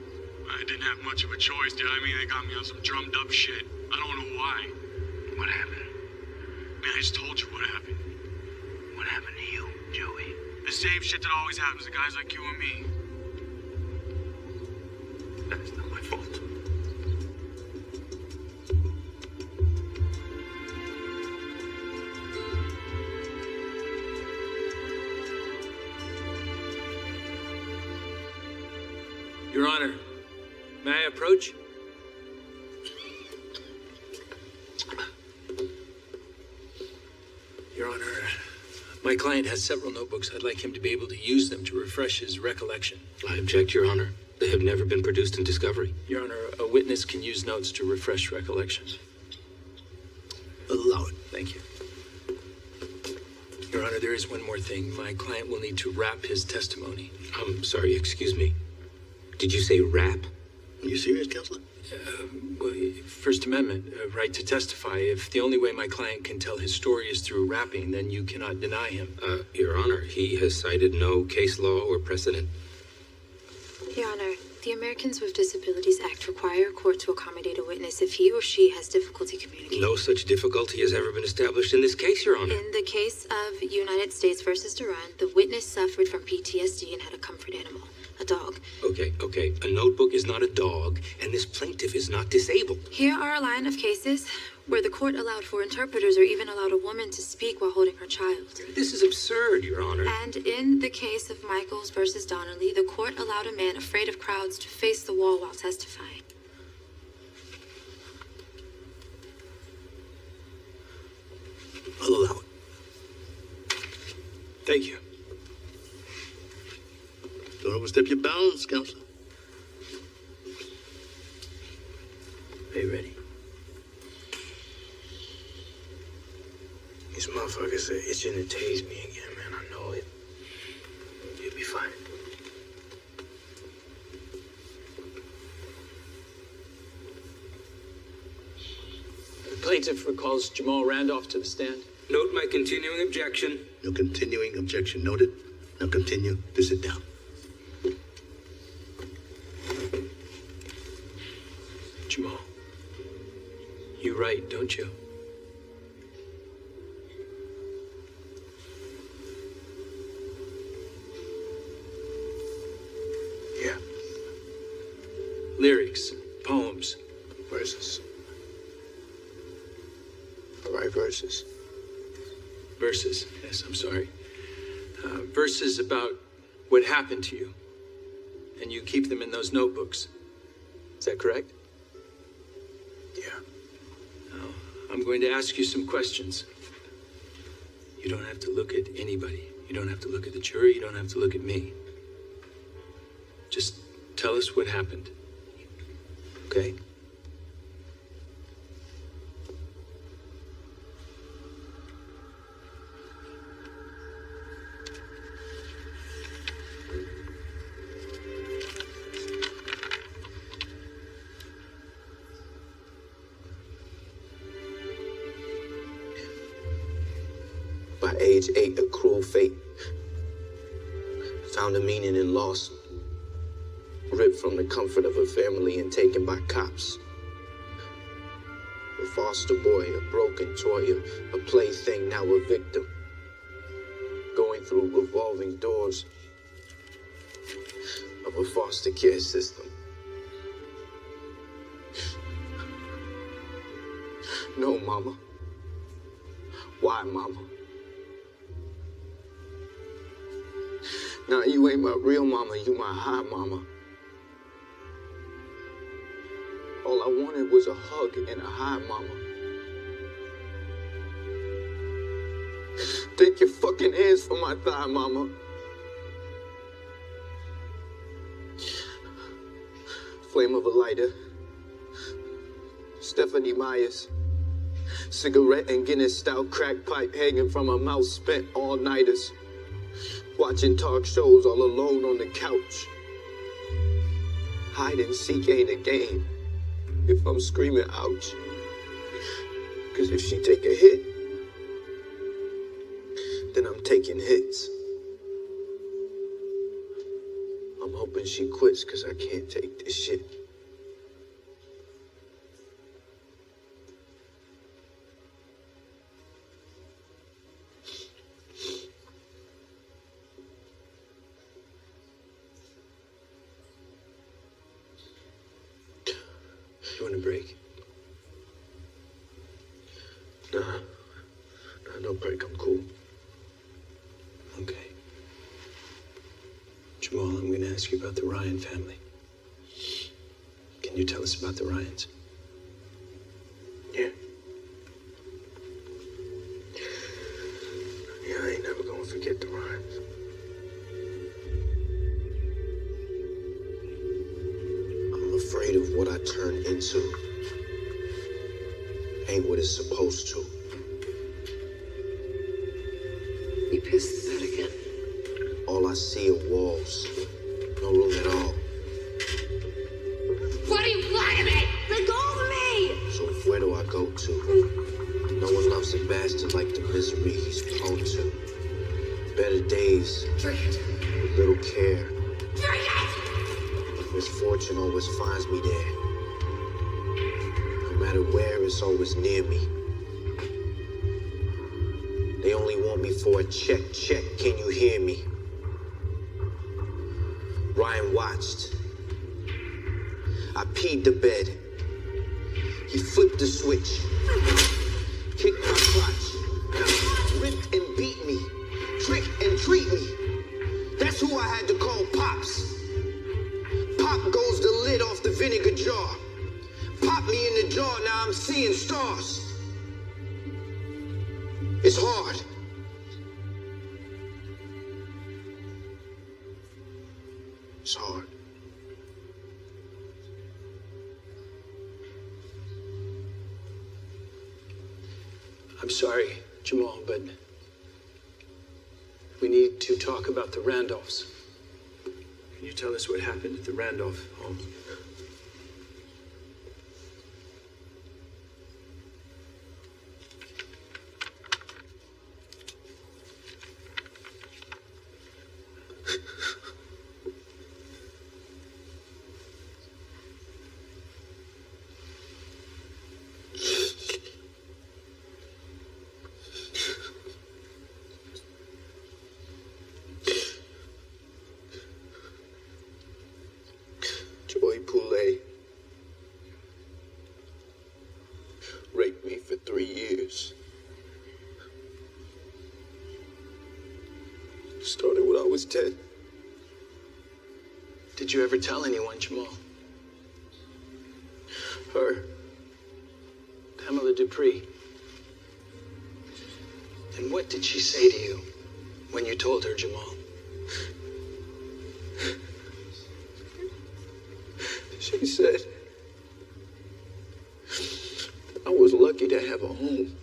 I didn't have much of a choice, dude. I mean, they got me on some drummed up shit. I don't know why. What happened? Man, I just told you what happened. What happened to you, Joey? The same shit that always happens to guys like you and me. That's not my fault. Your Honor, may I approach? Your Honor, my client has several notebooks. I'd like him to be able to use them to refresh his recollection. I object, Your Honor. They have never been produced in discovery. Your Honor, a witness can use notes to refresh recollections. Allow it. Thank you. Your Honor, there is one more thing. My client will need to wrap his testimony. I'm sorry, excuse me. Did you say rap? Are you serious, Counselor? Well, First Amendment, right to testify. If the only way my client can tell his story is through rapping, then you cannot deny him. Your Honor, he has cited no case law or precedent. Your Honor, the Americans with Disabilities Act require a court to accommodate a witness if he or she has difficulty communicating. No such difficulty has ever been established in this case, Your Honor. In the case of United States versus Duran, the witness suffered from PTSD and had a comfort animal, a dog. Okay. A notebook is not a dog, and this plaintiff is not disabled. Here are a line of cases where the court allowed for interpreters or even allowed a woman to speak while holding her child. This is absurd, Your Honor. And in the case of Michaels versus Donnelly, the court allowed a man afraid of crowds to face the wall while testifying. I'll allow it. Thank you. Don't overstep your bounds, counselor. Are you ready? These motherfuckers are itching to tase me again, man. I know it. You'll be fine. The plaintiff recalls Jamal Randolph to the stand. Note my continuing objection. No continuing objection noted. Now continue to sit down. Jamal, you write, don't you? Yeah. Lyrics, poems. Verses. I write verses. Verses, yes, I'm sorry. Verses about what happened to you. And you keep them in those notebooks. Is that correct? Yeah. Now, I'm going to ask you some questions. You don't have to look at anybody. You don't have to look at the jury. You don't have to look at me. Just tell us what happened. Okay? By age 8, a cruel fate found a meaning in loss, ripped from the comfort of a family and taken by cops. A foster boy, a broken toy, a plaything, now a victim, going through revolving doors of a foster care system. No, Mama. Why, Mama? Nah, you ain't my real mama, you my high mama. All I wanted was a hug and a high mama. Take your fucking hands from my thigh, mama. Flame of a lighter. Stephanie Myers. Cigarette and Guinness stout crack pipe hanging from her mouth, spent all-nighters. Watching talk shows all alone on the couch. Hide and seek ain't a game if I'm screaming ouch. Cause if she take a hit, then I'm taking hits. I'm hoping she quits cause I can't take this shit. You want a break? Nah, no break, I'm cool. Okay. Jamal, I'm going to ask you about the Ryan family. Can you tell us about the Ryans? Yeah. Yeah, I ain't never gonna forget the Ryans. I'm afraid of what I turned into. Ain't what it's supposed to. You pissed that again? All I see are walls. No room at all. What are you lying to me? Let go of me! So where do I go to? No one loves a bastard like the misery he's prone to. Better days, with little care. Misfortune always finds me there. No matter where, it's always near me. They only want me for a check. Can you hear me? Ryan watched. I peed the bed. He flipped the switch. Kicked my crotch. Ripped and beat me. Tricked and treat me. That's who I had to call Pops. Pop goes the lid off the vinegar jar. Pop me in the jar, now I'm seeing stars. It's hard. It's hard. I'm sorry, Jamal, but we need to talk about the Randolphs. Can you tell us what happened at the Randolph home? Joy Poulet raped me for 3 years. Started when I was 10. Did you ever tell anyone, Jamal? Her, Pamela Dupree. And what did she say to you when you told her, Jamal? She said I was lucky to have a home.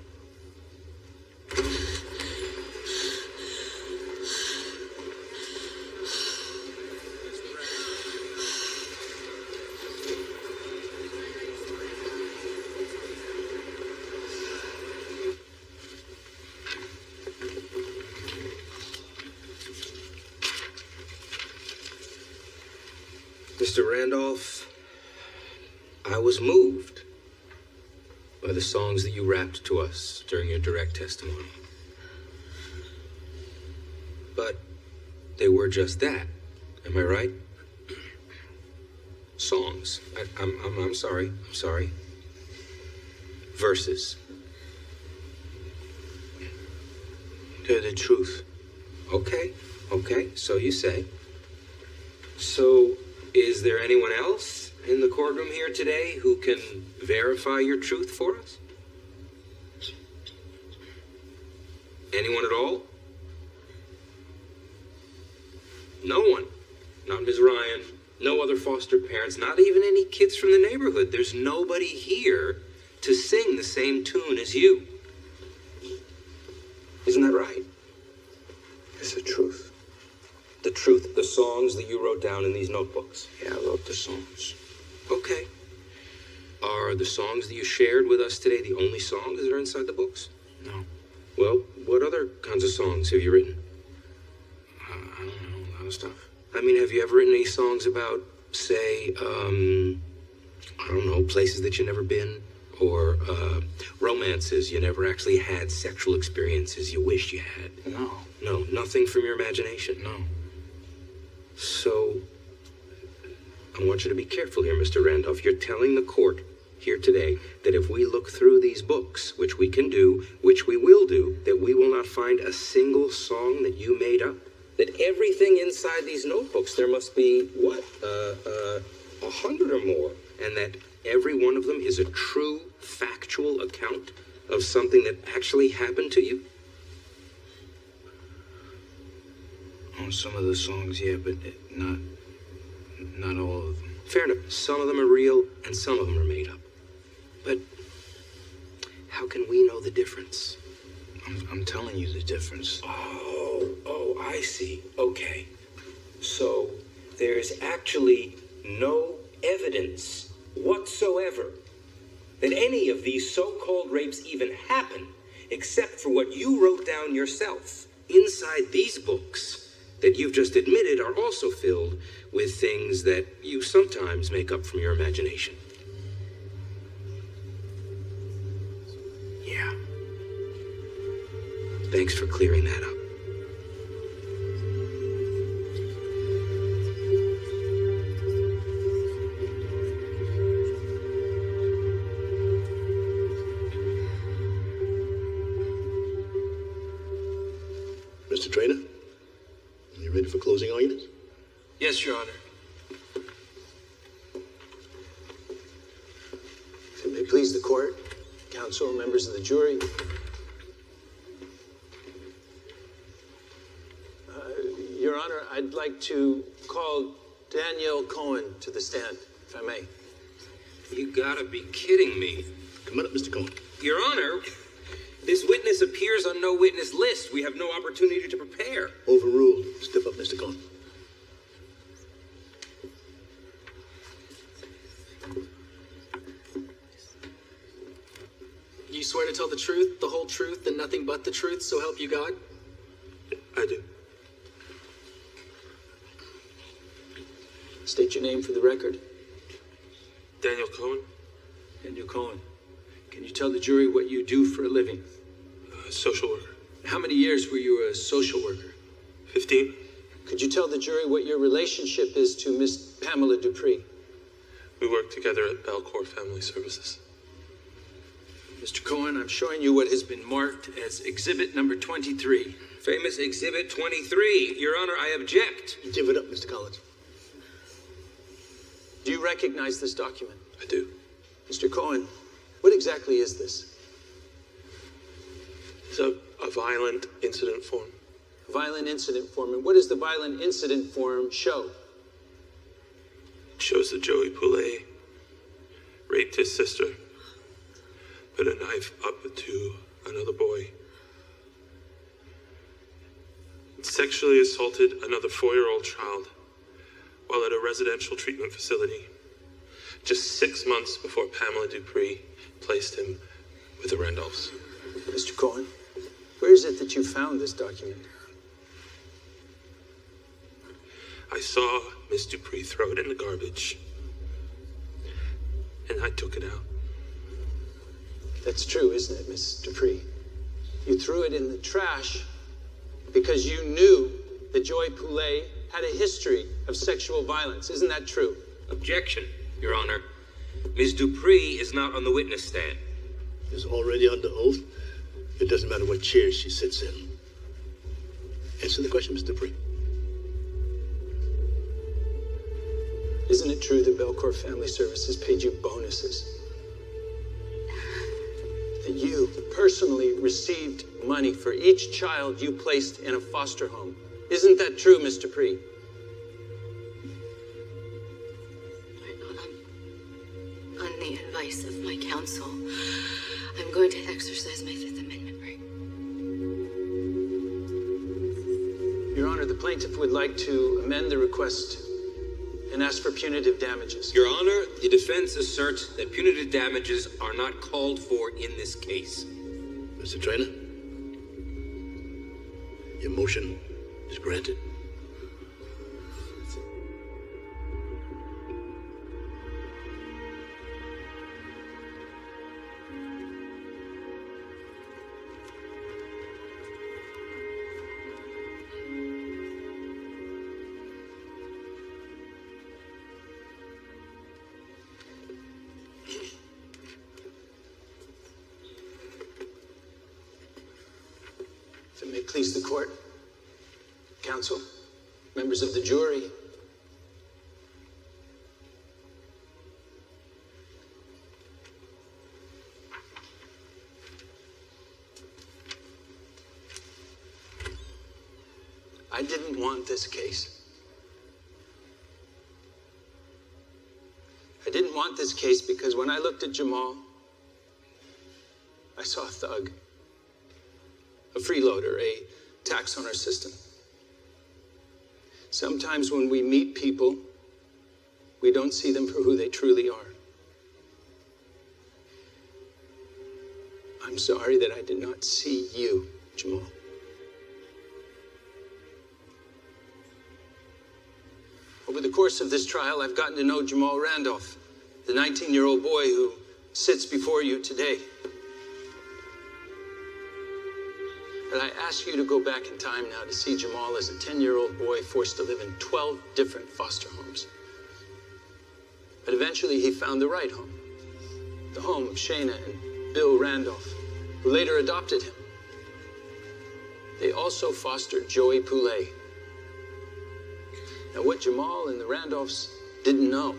Mr. Randolph, I was moved by the songs that you rapped to us during your direct testimony. But they were just that. Am I right? Songs. I'm sorry. I'm sorry. Verses. They're the truth. Okay, so you say. So, is there anyone else in the courtroom here today who can verify your truth for us? Anyone at all? No one. Not Ms. Ryan. No other foster parents. Not even any kids from the neighborhood. There's nobody here to sing the same tune as you. Isn't that right? It's the truth. The truth. The songs that you wrote down in these notebooks. Yeah, I wrote the songs. Okay. Are the songs that you shared with us today the only songs that are inside the books? No. Well, what other kinds of songs have you written? I don't know, a lot of stuff. I mean, have you ever written any songs about, say, I don't know, places that you've never been? Or romances you never actually had, sexual experiences you wish you had? No, nothing from your imagination? No. So, I want you to be careful here, Mr. Randolph. You're telling the court here today that if we look through these books, which we can do, which we will do, that we will not find a single song that you made up? That everything inside these notebooks, there must be, 100 or more, and that every one of them is a true, factual account of something that actually happened to you? On some of the songs, yeah, but not all of them. Fair enough. Some of them are real, and some of them are made up. But how can we know the difference? I'm telling you the difference. Oh, I see. Okay. So there's actually no evidence whatsoever that any of these so-called rapes even happened, except for what you wrote down yourself. Inside these books that you've just admitted are also filled with things that you sometimes make up from your imagination. Yeah. Thanks for clearing that up. Mr. Trainer, you ready for closing arguments? Yes, Your Honor. If it may please the court, counsel, members of the jury. Your Honor, I'd like to call Danielle Cohen to the stand, if I may. You gotta be kidding me. Come on up, Mr. Cohen. Your Honor, this witness appears on no witness list. We have no opportunity to prepare. Overruled. Step up, Mr. Cohen. You swear to tell the truth, the whole truth, and nothing but the truth, so help you God? I do. State your name for the record. Daniel Cohen. Daniel Cohen. Can you tell the jury what you do for a living? Social worker. How many years were you a social worker? 15. Could you tell the jury what your relationship is to Miss Pamela Dupree? We work together at Belcour Family Services. Mr. Cohen, I'm showing you what has been marked as exhibit number 23. Famous exhibit 23. Your Honor, I object. Give it up, Mr. Collins. Do you recognize this document? I do. Mr. Cohen, what exactly is this? It's a violent incident form. Violent incident form. And what does the violent incident form show? It shows that Joey Poulet raped his sister, put a knife up to another boy, and sexually assaulted another 4-year-old child while at a residential treatment facility, just 6 months before Pamela Dupree placed him with the Randolphs. Mr. Cohen, where is it that you found this document? I saw Miss Dupree throw it in the garbage, and I took it out. That's true, isn't it, Miss Dupree? You threw it in the trash because you knew that Joey Poulet had a history of sexual violence. Isn't that true? Objection, Your Honor. Ms. Dupree is not on the witness stand. Is already under oath. It doesn't matter what chair she sits in. Answer the question, Mr. Dupree. Isn't it true that Belcour Family Services paid you bonuses? That you personally received money for each child you placed in a foster home? Isn't that true, Mr. Dupree? On the advice of my counsel, I'm going to exercise my Fifth Amendment right. Your Honor, the plaintiff would like to amend the request and ask for punitive damages. Your Honor, the defense asserts that punitive damages are not called for in this case. Mr. Traynor, your motion is granted. If it may please the court, counsel, members of the jury, I didn't want this case. I didn't want this case because when I looked at Jamal, I saw a thug, a freeloader, a tax on our system. Sometimes when we meet people, we don't see them for who they truly are. I'm sorry that I did not see you, Jamal. Over the course of this trial, I've gotten to know Jamal Randolph, the 19-year-old boy who sits before you today. And I ask you to go back in time now to see Jamal as a 10-year-old boy forced to live in 12 different foster homes. But eventually he found the right home, the home of Shayna and Bill Randolph, who later adopted him. They also fostered Joey Poulet. Now, what Jamal and the Randolphs didn't know,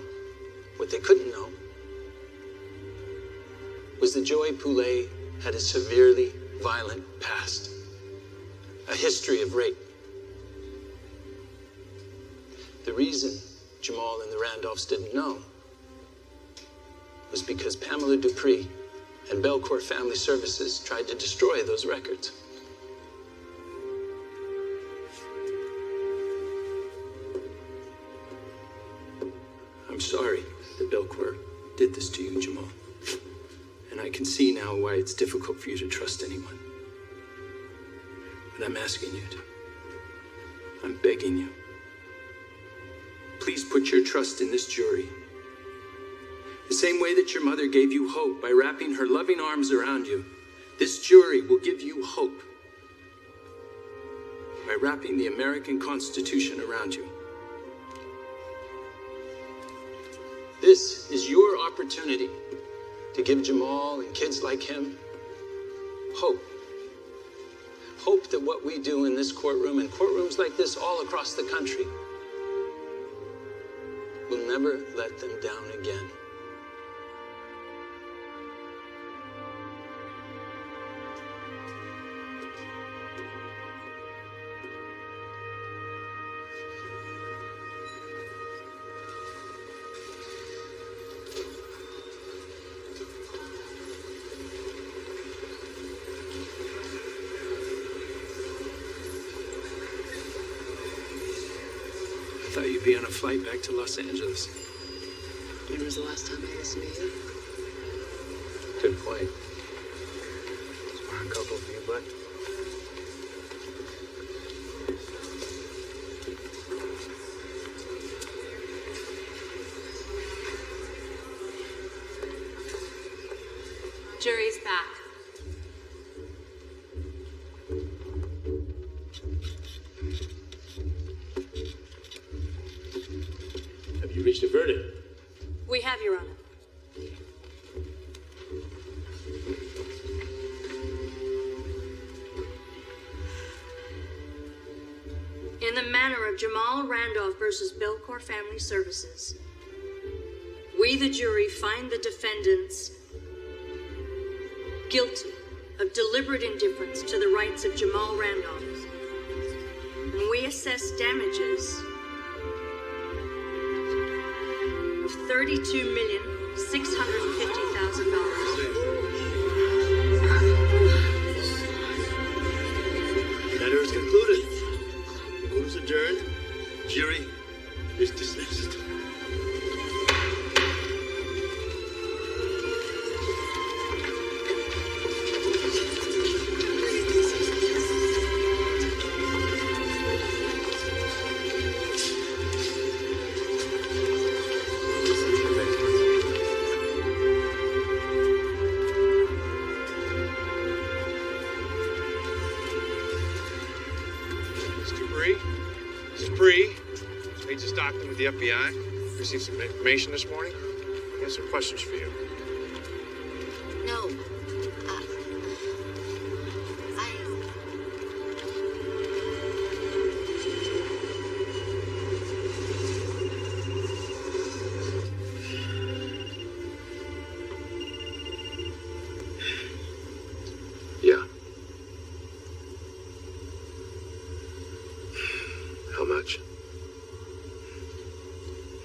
what they couldn't know, was that Joey Poulet had a severely violent past, a history of rape. The reason Jamal and the Randolphs didn't know was because Pamela Dupree and Belcourt Family Services tried to destroy those records. I'm sorry that Belcourt did this to you, Jamal. And I can see now why it's difficult for you to trust anyone. But I'm asking you to. I'm begging you. Please put your trust in this jury. The same way that your mother gave you hope by wrapping her loving arms around you, this jury will give you hope by wrapping the American Constitution around you. This is your opportunity to give Jamal and kids like him hope. Hope that what we do in this courtroom and courtrooms like this all across the country will never let them down again. I thought you'd be on a flight back to Los Angeles. When was the last time I listened to you? Good point. Smart couple for you, bud. Jury's back. Have you reached a verdict? We have, Your Honor. In the matter of Jamal Randolph versus Belcourt Family Services, we, the jury, find the defendants guilty of deliberate indifference to the rights of Jamal Randolph. And we assess damages of $32,650,000. Matter is concluded. Court is adjourned. Jury is dismissed. Agent Stockton with the FBI. Received some information this morning. I have some questions for you. No. Yeah. How much?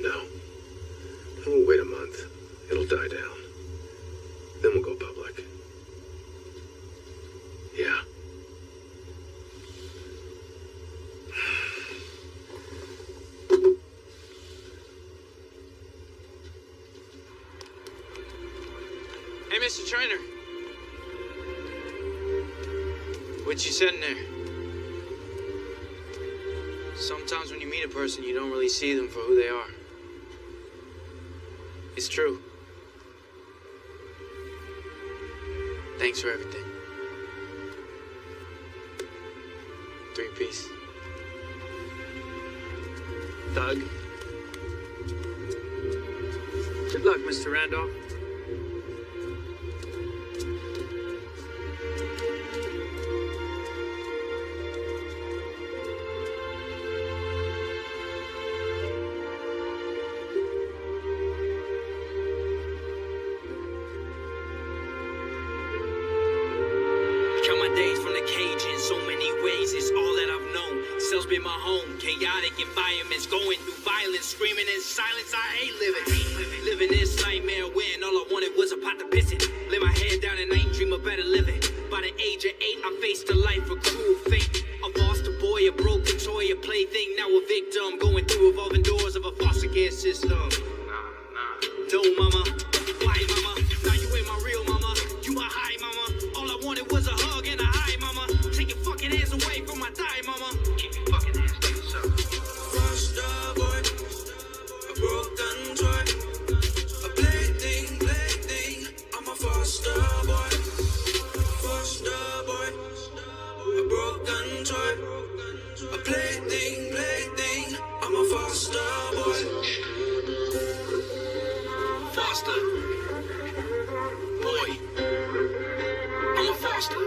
No. We'll wait a month. It'll die down. Then we'll go public. Yeah. Hey, Mr. Trainer. What you said in there? Sometimes when you meet a person, you don't really see them for who they are. It's true. Thanks for everything. 3-piece. Doug. Good luck, Mr. Randolph. Count my days from the cage in so many ways. It's all that I've known. Cells been my home. Chaotic environments, going through violence, screaming in silence. I hate living. Living this nightmare when all I wanted was a pot to piss in. Lay my head down and I ain't dream of better living. By the age of 8, I faced a life of cruel fate. A foster boy, a broken toy, a plaything, now a victim. Going through revolving doors of a foster care system. No, mama. Why, mama? Now you ain't my real mama. You my high mama. All I wanted was a hug and a hi, mama. Take your fucking hands away from my thigh, mama. Keep your fucking hands to yourself. Foster boy, a broken toy, a plaything. I'm a foster boy, a broken toy, a plaything. I'm a foster boy. Foster boy, I'm a foster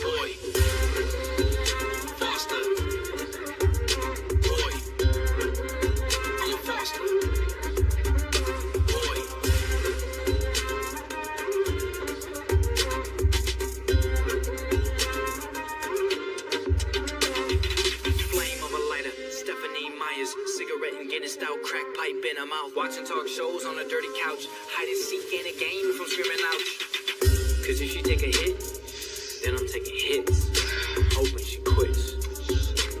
boy. Foster boy, I'm a foster boy. Flame of a lighter, Stephanie Myers, cigarette and Guinness style crack pipe in her mouth. Watching talk shows on a dirty couch, hide and seek in a game from screaming ouch. Cause if she take a hit, then I'm taking hits. Hoping she quits.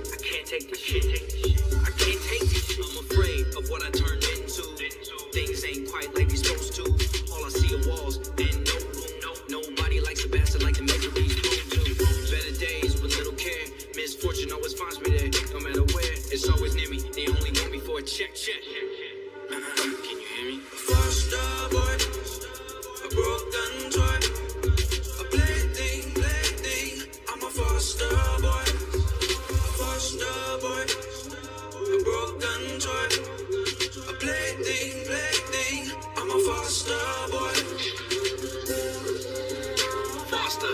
I can't take this shit. I can't take this shit. I'm afraid of what I turned into. Things ain't quite like they supposed to. All I see are walls and no room. Nobody likes a bastard like the misery's prone to. Better days with little care. Misfortune always finds me there. No matter where, it's always near me. They only want me for a check. Can you hear me? Foster boy, a broken toy, a plaything. I'm a foster boy, a broken toy, a plaything. I'm a foster boy. Foster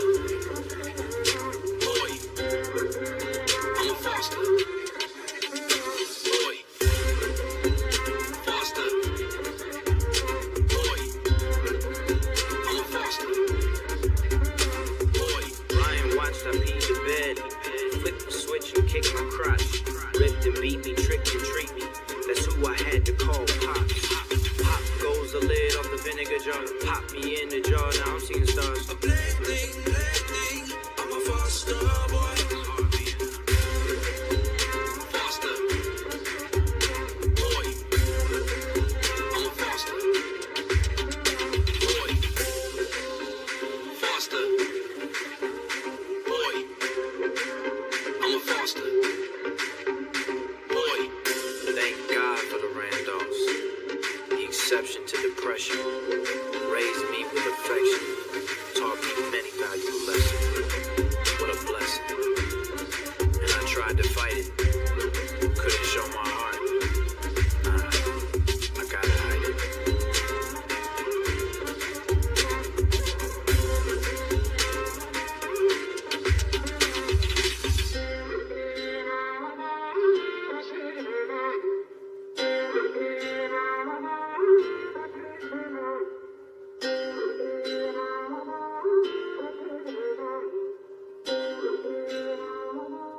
boy, I'm a foster boy. Foster boy, I'm a foster boy. Ryan watched I peed the bed, flipped the switch and kicked my crotch, ripped and beat me, tricked and treat me. That's who I had to call Pops. Pop goes the lid off the vinegar jar, pop me in the jar. Now I'm seeing stars. A plaything. I'm a foster boy. Foster boy, I'm a foster boy. Foster boy, I'm a foster boy. Thank God for the Randolphs, the exception to depression. Raised me with affection, taught me many valuable lessons. What a blessing. And I tried to fight it, couldn't show my heart. I gotta hide it.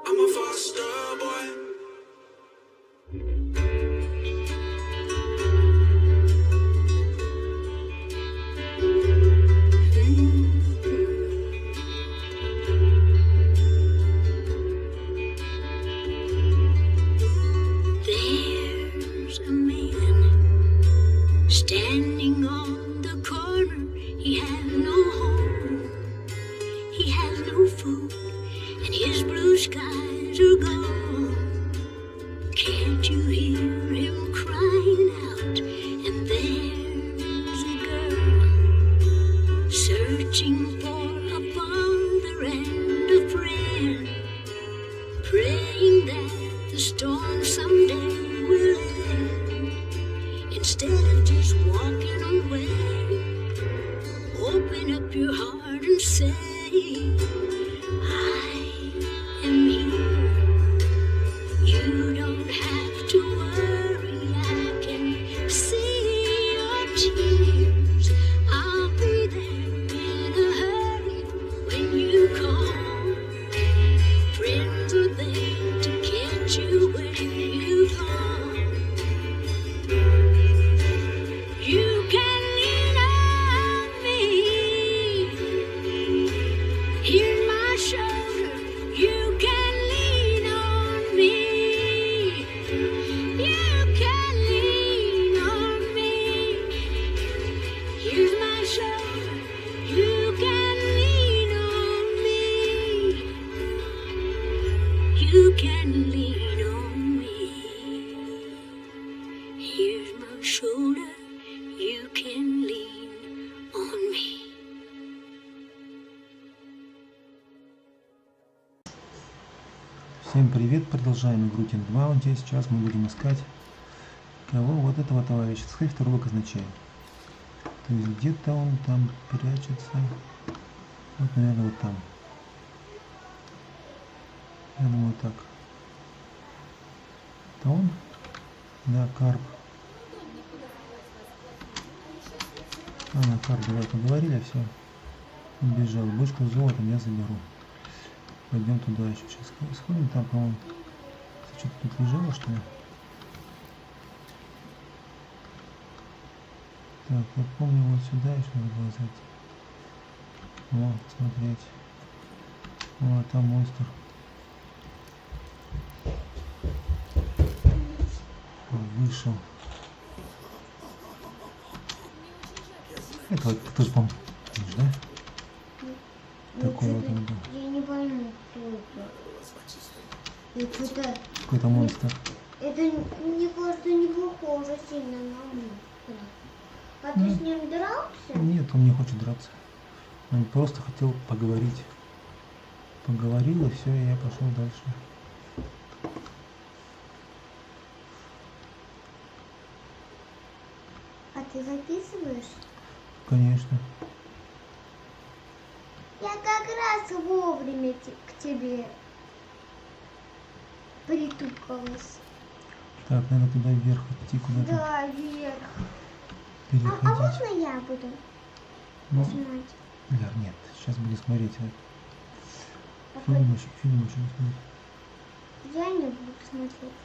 I'm a foster boy. There's a man standing on the corner. He has no home, he has no food, and his blue skies are gone. Can't you hear him crying out? And there's a girl searching for a father and a friend, praying that the storm someday will end. Instead of just walking away, open up your heart and say, I am here. You don't have to worry, I can see your tears. I'll be there in a hurry when you call. Friends are there you can lean on me. Here's my shoulder, you can lean on me. Всем привет, продолжаем игру King Mountain. Сейчас мы будем искать кого? Вот этого товарища. Сходить второго казначея. То есть где-то он там прячется. Вот, наверное, вот там. Я думаю, так. Это он? Да, карп. Карп, давай поговорили, все. Убежал. Бочку с золотом я заберу. Пойдем туда еще сейчас сходим, там, по-моему, что-то тут лежало, что ли? Так, я помню, вот сюда еще надо было зайти. Вот, смотреть. О, там монстр. Вышел. Это тоже, по-моему, да? Такой вот он был. Я не пойму, кто это. Какой-то монстр. Это, мне кажется, не похоже сильно на монстра. А ты с ним дрался? Нет, он не хочет драться. Он просто хотел поговорить. Поговорил, и все, и я пошел дальше. А ты записываешь? Конечно. Я как раз вовремя к тебе притукалась. Так, надо туда вверх идти, куда-то. Да, вверх. Переходить. А можно я буду снимать? Нет, сейчас буду смотреть. Фильм еще смотреть. Я не буду смотреть.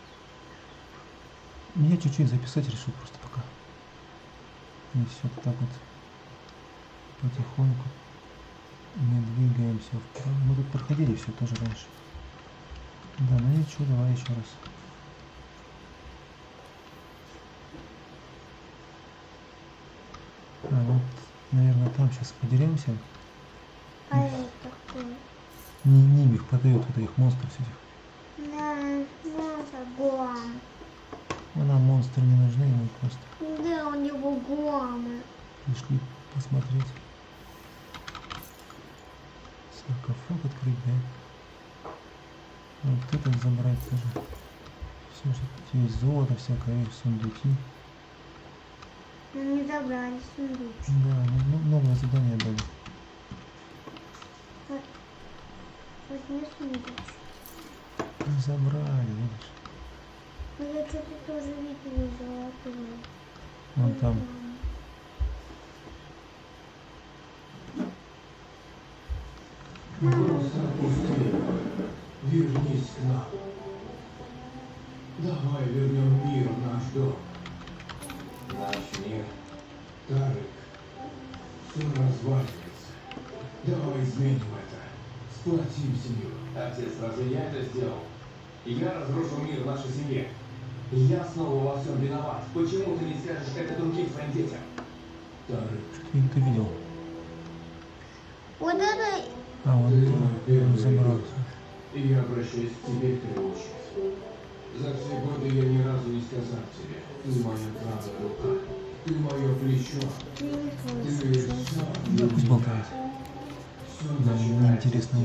Я чуть-чуть записать решил просто пока. И все так вот потихоньку мы двигаемся вправо. Мы тут проходили все тоже раньше. Да, ну ничего, давай еще раз. А вот, наверное, там сейчас подеремся. А это кто? Не их продает вот этих монстров этих. Да, монстр Гуам. Ну, нам монстры не нужны, ему просто. Да, у него Гуамы. Пришли посмотреть. Саркофаг открыть, да? Вот это забрать тоже. Все, что есть золото всякое, сундуки. Мы не забрали сундук. Да, ну, новое задание дали. Возьми сундук. Забрали, видишь. Но я что-то тоже видела золотое. Вон там. Просто отпусти. Вернись к нам. Давай вернем мир в наш дом. Наш мир. Тарык. Все разваливается. Давай изменим это. Сплотим семью. Отец, разве я это сделал? Я разрушил мир в нашей семье. Я снова во всем виноват. Почему ты не скажешь это другим своим детям? Тарык. Я это видел. Вот это... А, вот он забрался. И я обращаюсь к тебе, переводчик. За все годы я ни разу не сказал тебе: ты моя правая рука, ты мое плечо, ты все. Да пусть болтает. Да, мне интересно.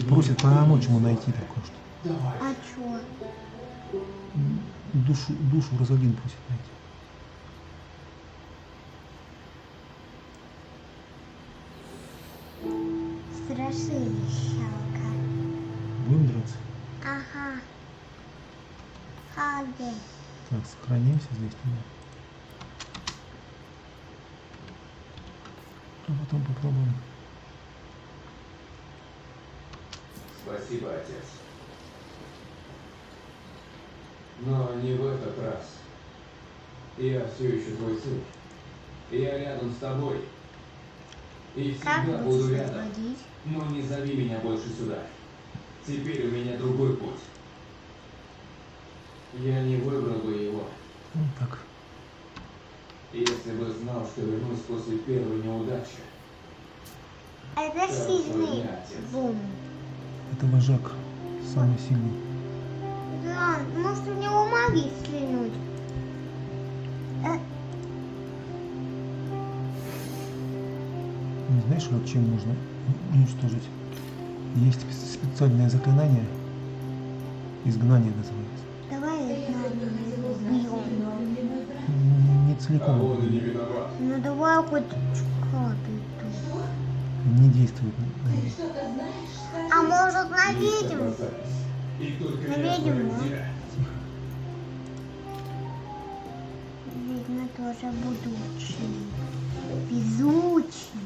Просит помочь ему найти такое что. А чё? Душу Розалин просит найти. Страшилищалка. Будем драться? Ага. Хаге. Так, сохранимся здесь туда. А потом попробуем. Спасибо, отец. Но не в этот раз. Я все еще твой сын. Я рядом с тобой. И всегда буду рядом. Но не зови меня больше сюда. Теперь у меня другой путь. Я не выбрал бы его. Вот так. Если бы знал, что вернусь после первой неудачи. Это сильный бум. Это вожак, самый сильный. Да, может в него магии стрельнуть. Не знаешь, вот чем можно уничтожить? Есть специальное заклинание. Изгнание называется. Давай убьем. Не целиком. Ну давай хоть капельку. Не действует. А может на ведьму? На ведьму? Ведьмы тоже будучие. Везучие.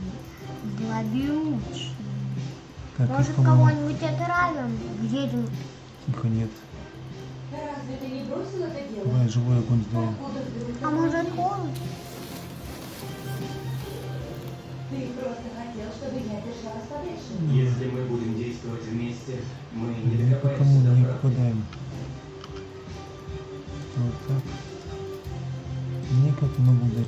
Злобючие. Так, Может, по-моему, кого-нибудь отравим? Ведьму. тихо, нет. Разве ты не бросил это дело? Давай живой огонь сделаем. А может, холод? Ты просто хотел, чтобы я держалась подальше. Если мы будем действовать вместе, мы не Ни по кому докопаемся не до правды. попадаем. Вот так. Никак не могу ударить.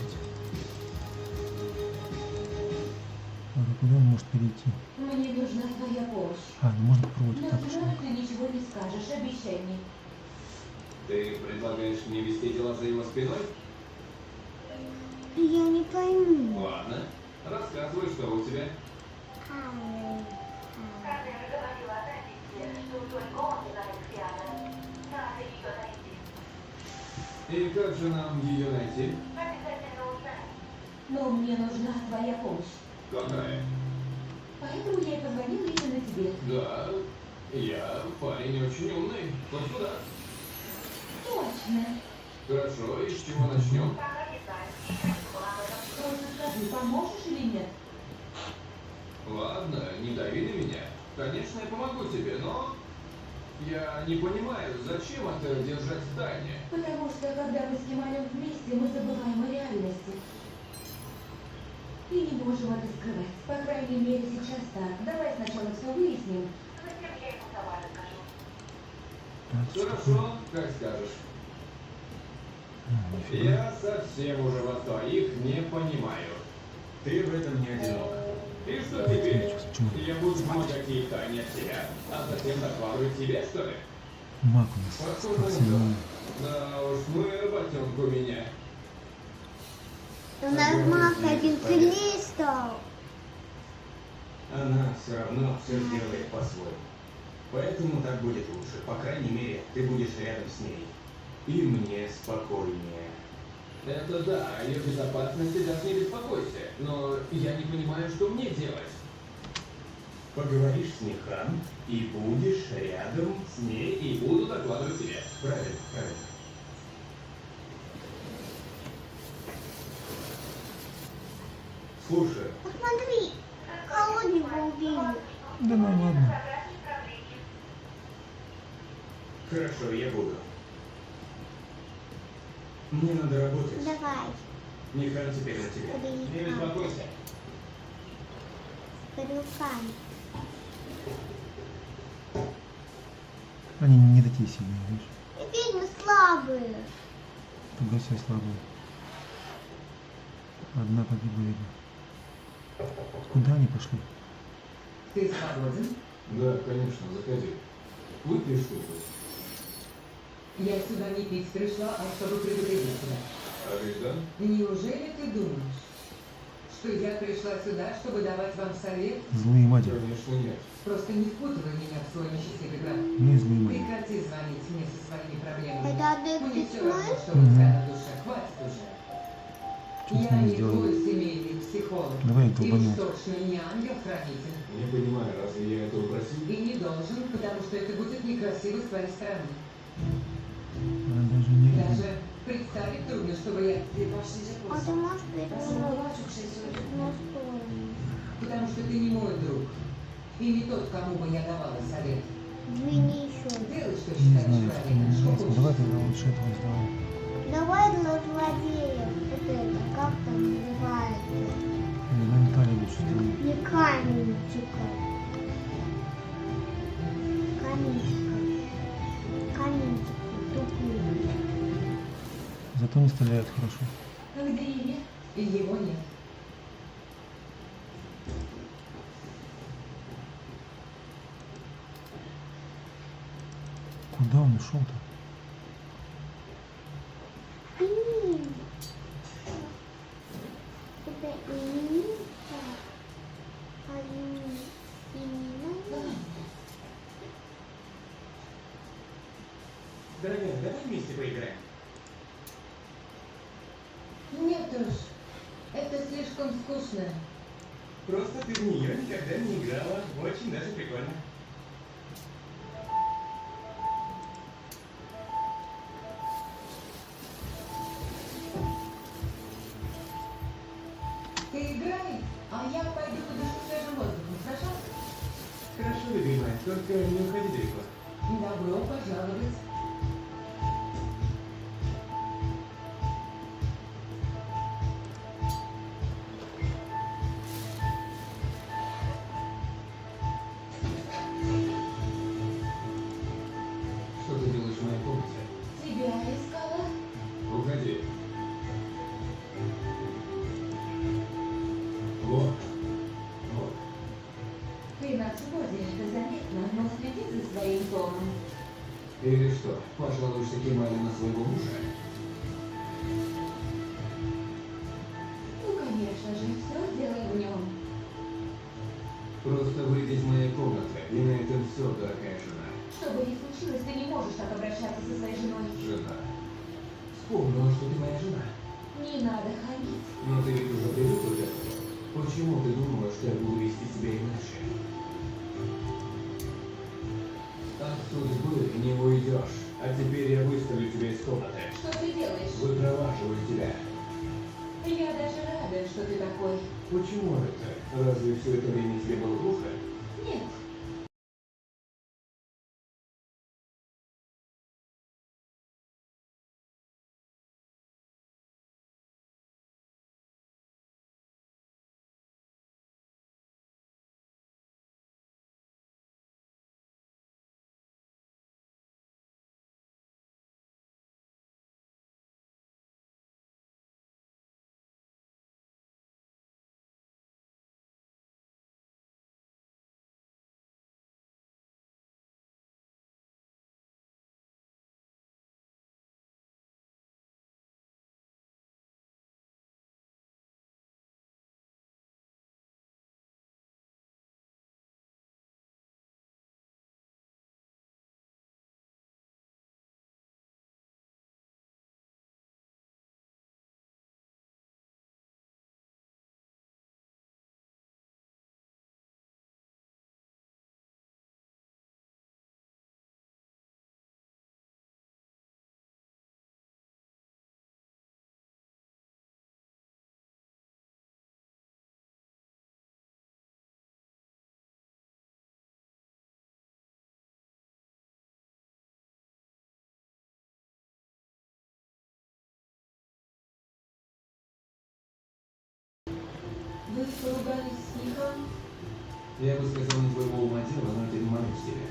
Так, а куда он может перейти? Мне нужна твоя помощь. А, ну можно попробовать вот Но так. вдруг ты ничего не скажешь, обещай мне. Ты предлагаешь мне вести дела за его спиной? Я не пойму. Ладно. Рассказывай, что у тебя. И как же нам ее найти? Но мне нужна твоя помощь. Какая? Поэтому я и позвонила именно тебе. Да, я парень очень умный. Хоть куда. Точно. Хорошо, и с чего начнем? Просто скажи, поможешь или нет? Ладно, не дави на меня. Конечно, я помогу тебе, но я не понимаю, зачем это держать в тайне. Потому что, когда мы с Кемалем вместе, мы забываем о реальности. И не можем это скрывать. По крайней мере, сейчас так. Давай сначала все выясним. Затем я ему сама расскажу. Хорошо, как скажешь. Я совсем уже вас двоих не понимаю. Ты в этом не одинок. И что теперь? Я буду много какие тайны от тебя, а затем докладывать тебе, что ли? Маг у нас Похоже стал на то. сильнее. Да уж, ну и работенку у меня. У нас маг один сильнее стал. Она все равно все сделает по-своему. Поэтому так будет лучше. По крайней мере, ты будешь рядом с ней. И мне спокойнее. Это да, о ее безопасности даже не беспокойся. Но я не понимаю, что мне делать. Поговоришь с Нихан и будешь рядом с ней. И буду докладывать тебе. Правильно, правильно. Слушай, Посмотри, холодненького убили. Да ну ладно. хорошо, я буду. Мне надо работать. Давай, Нихан теперь на тебя. Не беспокойся. под руками. Они не такие сильные, знаешь. Ведьмы слабые. Тогда все слабые. Одна погибла, видно. Куда они пошли? Ты свободен? Да, конечно, заходи. Выпей что-то. Я сюда не пить пришла, а чтобы предупредить тебя. А ведь да? Неужели ты думаешь, что я пришла сюда, чтобы давать вам совет? Злые маги. Конечно, нет. Просто не впутывай меня в свой несчастливый брак. Не злые маги. Прекрати звонить мне со своими проблемами. Это адепты Мне все тьмы? равно, что у тебя на душе. Хватит уже. Что с Я ними не сделали? твой семейный психолог. Давай И долбанем. уж точно не ангел-хранитель. Не понимаю, разве я этого просил? И не должен, потому что это будет некрасиво с твоей стороны. Она даже не видит. Даже представить трудно, чтобы я... А ты можешь перевернуть на сторону? Потому что ты не мой друг. И не тот, кому бы я давала совет. Двини еще. Делай, что Не считаешь знаю, что правильным, что называется. хочешь. Давай тогда лучше этого сделаем. Давай для злодеев. Вот это, как там называется? Элементарий лучше сделаем. Не каменчика. Каменчика. Каменчика. Тупую. Зато не стреляют хорошо. А где имя? И его нет. Куда он ушел-то? Дорогая, давай вместе поиграем. Нет уж, это слишком скучно. Просто ты в нее никогда не играла. Очень даже прикольно. Ты играй, а я пойду подышу свежим воздухом, хорошо? Хорошо, любимая, только не уходи далеко. Добро пожаловать. Что ты делаешь в моей комнате? Тебя искала? Уходи. Вот. Вот. Ты на взводе, это заметно, но следи за своим тоном. Или что, пожалуешься Кемале на своего мужа? Ну, конечно же, все дело в нем. Просто выйди из моей комнаты, и на этом все, дорогая жена. Что бы ни случилось, ты не можешь так обращаться со своей женой. Жена. Вспомнила, что ты моя жена. Не надо хамить. Но ты ведь уже привыкла к этому. Почему ты думала, что я буду вести себя иначе? От судьбы не уйдешь. А теперь я выставлю тебя из комнаты. Что ты делаешь? Выпроваживаю тебя. Я даже рада, что ты такой. Почему это? Разве все это время тебе было плохо? Нет. Вы поругались с Ником? Я бы сказал, не твоего ума дело, но это не мое стиле.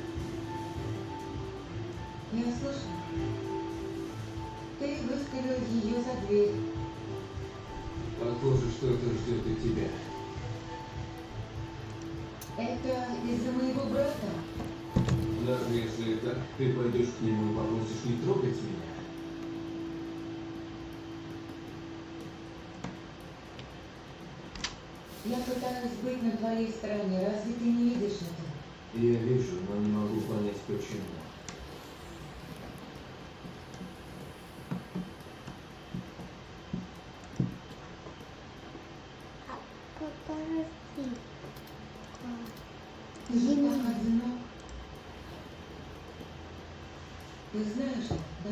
Я слышал. Ты выставил ее за дверь. Похоже, что это ждет и тебя. Это из-за моего брата? Даже если так, ты пойдешь к нему и попросишь не трогать меня. Я пытаюсь быть на твоей стороне. Разве ты не видишь это? Я вижу, но не могу понять, почему. Ты же так одинок. Ты знаешь это, да?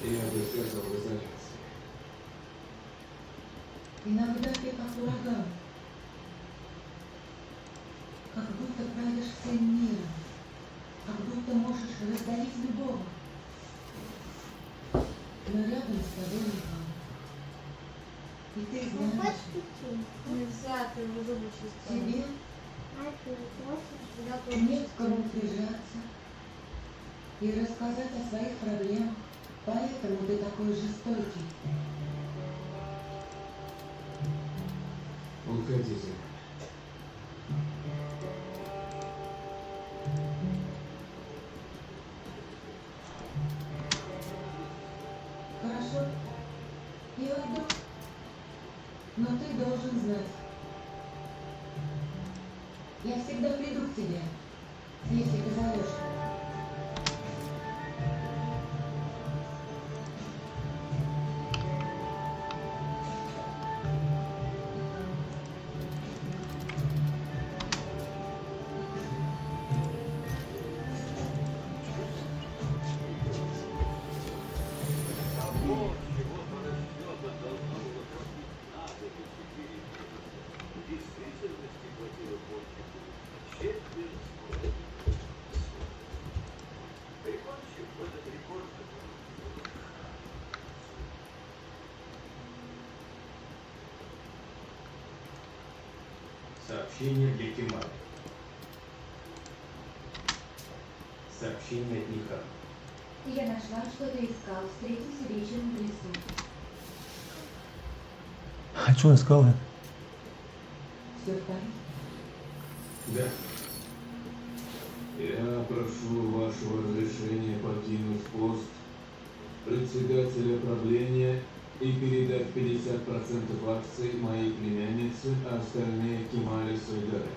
Я бы сказал в изоляции. Иногда ты как ураган. Как будто правишь всем миром. Как будто можешь раздавить любого. Но рядом с тобой никого. И ты знаешь, Нельзя, ты его зубы чистить. тебе нет к кому прижаться и рассказать о своих проблемах. Поэтому ты такой жестокий. Уходи за мной. Но ты должен знать. Я всегда приду к тебе, если ты зовешь. Сообщение для Кемали. Сообщение от Ниха. Я нашла, что ты искал. Встретимся вечером в лесу. А что он искал? Все в порядке? Да. Я прошу вашего разрешения покинуть пост председателя правления и передать 50% акций моей племяннице, а остальные Кемали Сайдаре.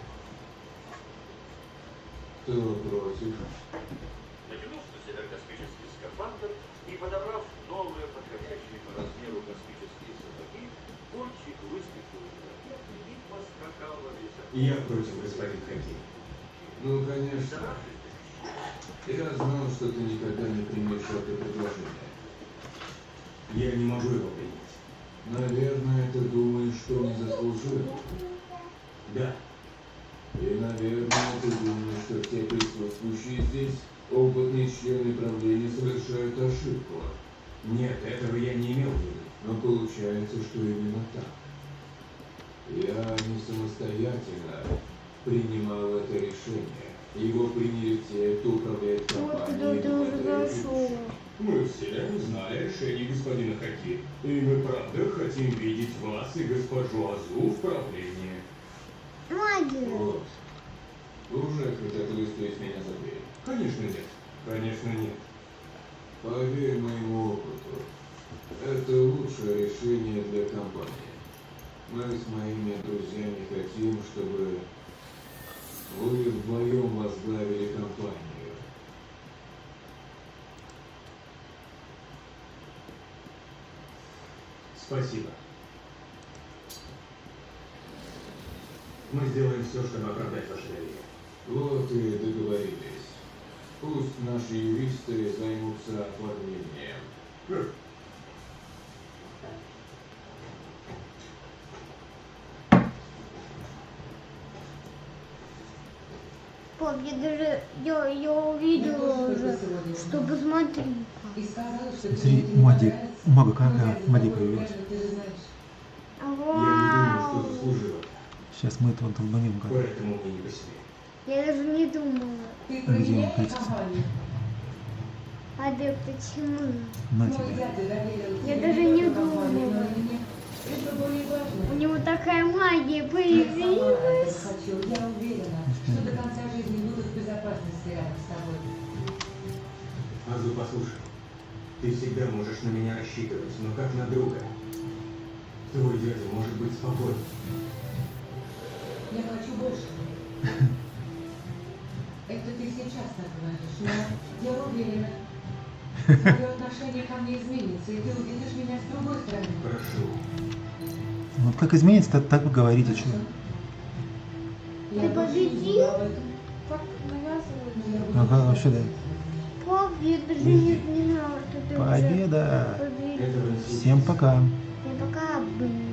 Кто против? Натянув на себя космический скафандр и подобрав новые подходящие по размеру космические сапоги, гонщик выскочил из ракеты и поскакал во весь опор. Я против, господин Хаким. Ну, конечно. Я знал, что ты никогда не примешь это предложение. Я не могу его принять. Наверное, ты думаешь, что не заслужил. Да. И, наверное, ты думаешь, что все присутствующие здесь опытные члены правления совершают ошибку. Нет, этого я не имел в виду. Но получается, что именно так. Я не самостоятельно принимал это решение. Его приняли те, кто управляет компанией. Мы все узнали решение господина Хаки. И мы правда хотим видеть вас и госпожу Азу в правлении. Вот. Уже хотят выставить меня за дверь. Конечно нет. Конечно нет. Поверь моему опыту, это лучшее решение для компании. Мы с моими друзьями хотим, чтобы вы вдвоем возглавили компанию. Спасибо. Мы сделаем все, чтобы оправдать ваше доверие. Вот и договорились. Пусть наши юристы займутся оформлением. Пап, я увидела уже, что посмотри. Смотри, мага какая в воде появилась. Я не думаю, что заслужила. Сейчас мы этого долбанем как. Поэтому мне не по себе. Я даже не думала. Где он крутится? А да почему? На тебя. Я даже не думала. У него такая магия появилась. Я уверена, что до конца жизни буду в безопасности рядом с тобой. Азу, послушай. Ты всегда можешь на меня рассчитывать, но как на друга. Твой дядя может быть спокоен. Я хочу больше. Это ты сейчас так говоришь, но я уверена, твое отношение ко мне изменится, и ты увидишь меня с другой стороны. Прошу. Вот как изменится, так вы говорите, что. Ты победил? Ага, вообще да. Пап, я даже не знала, что ты Победа! уже победил. Всем пока! Всем пока, блин.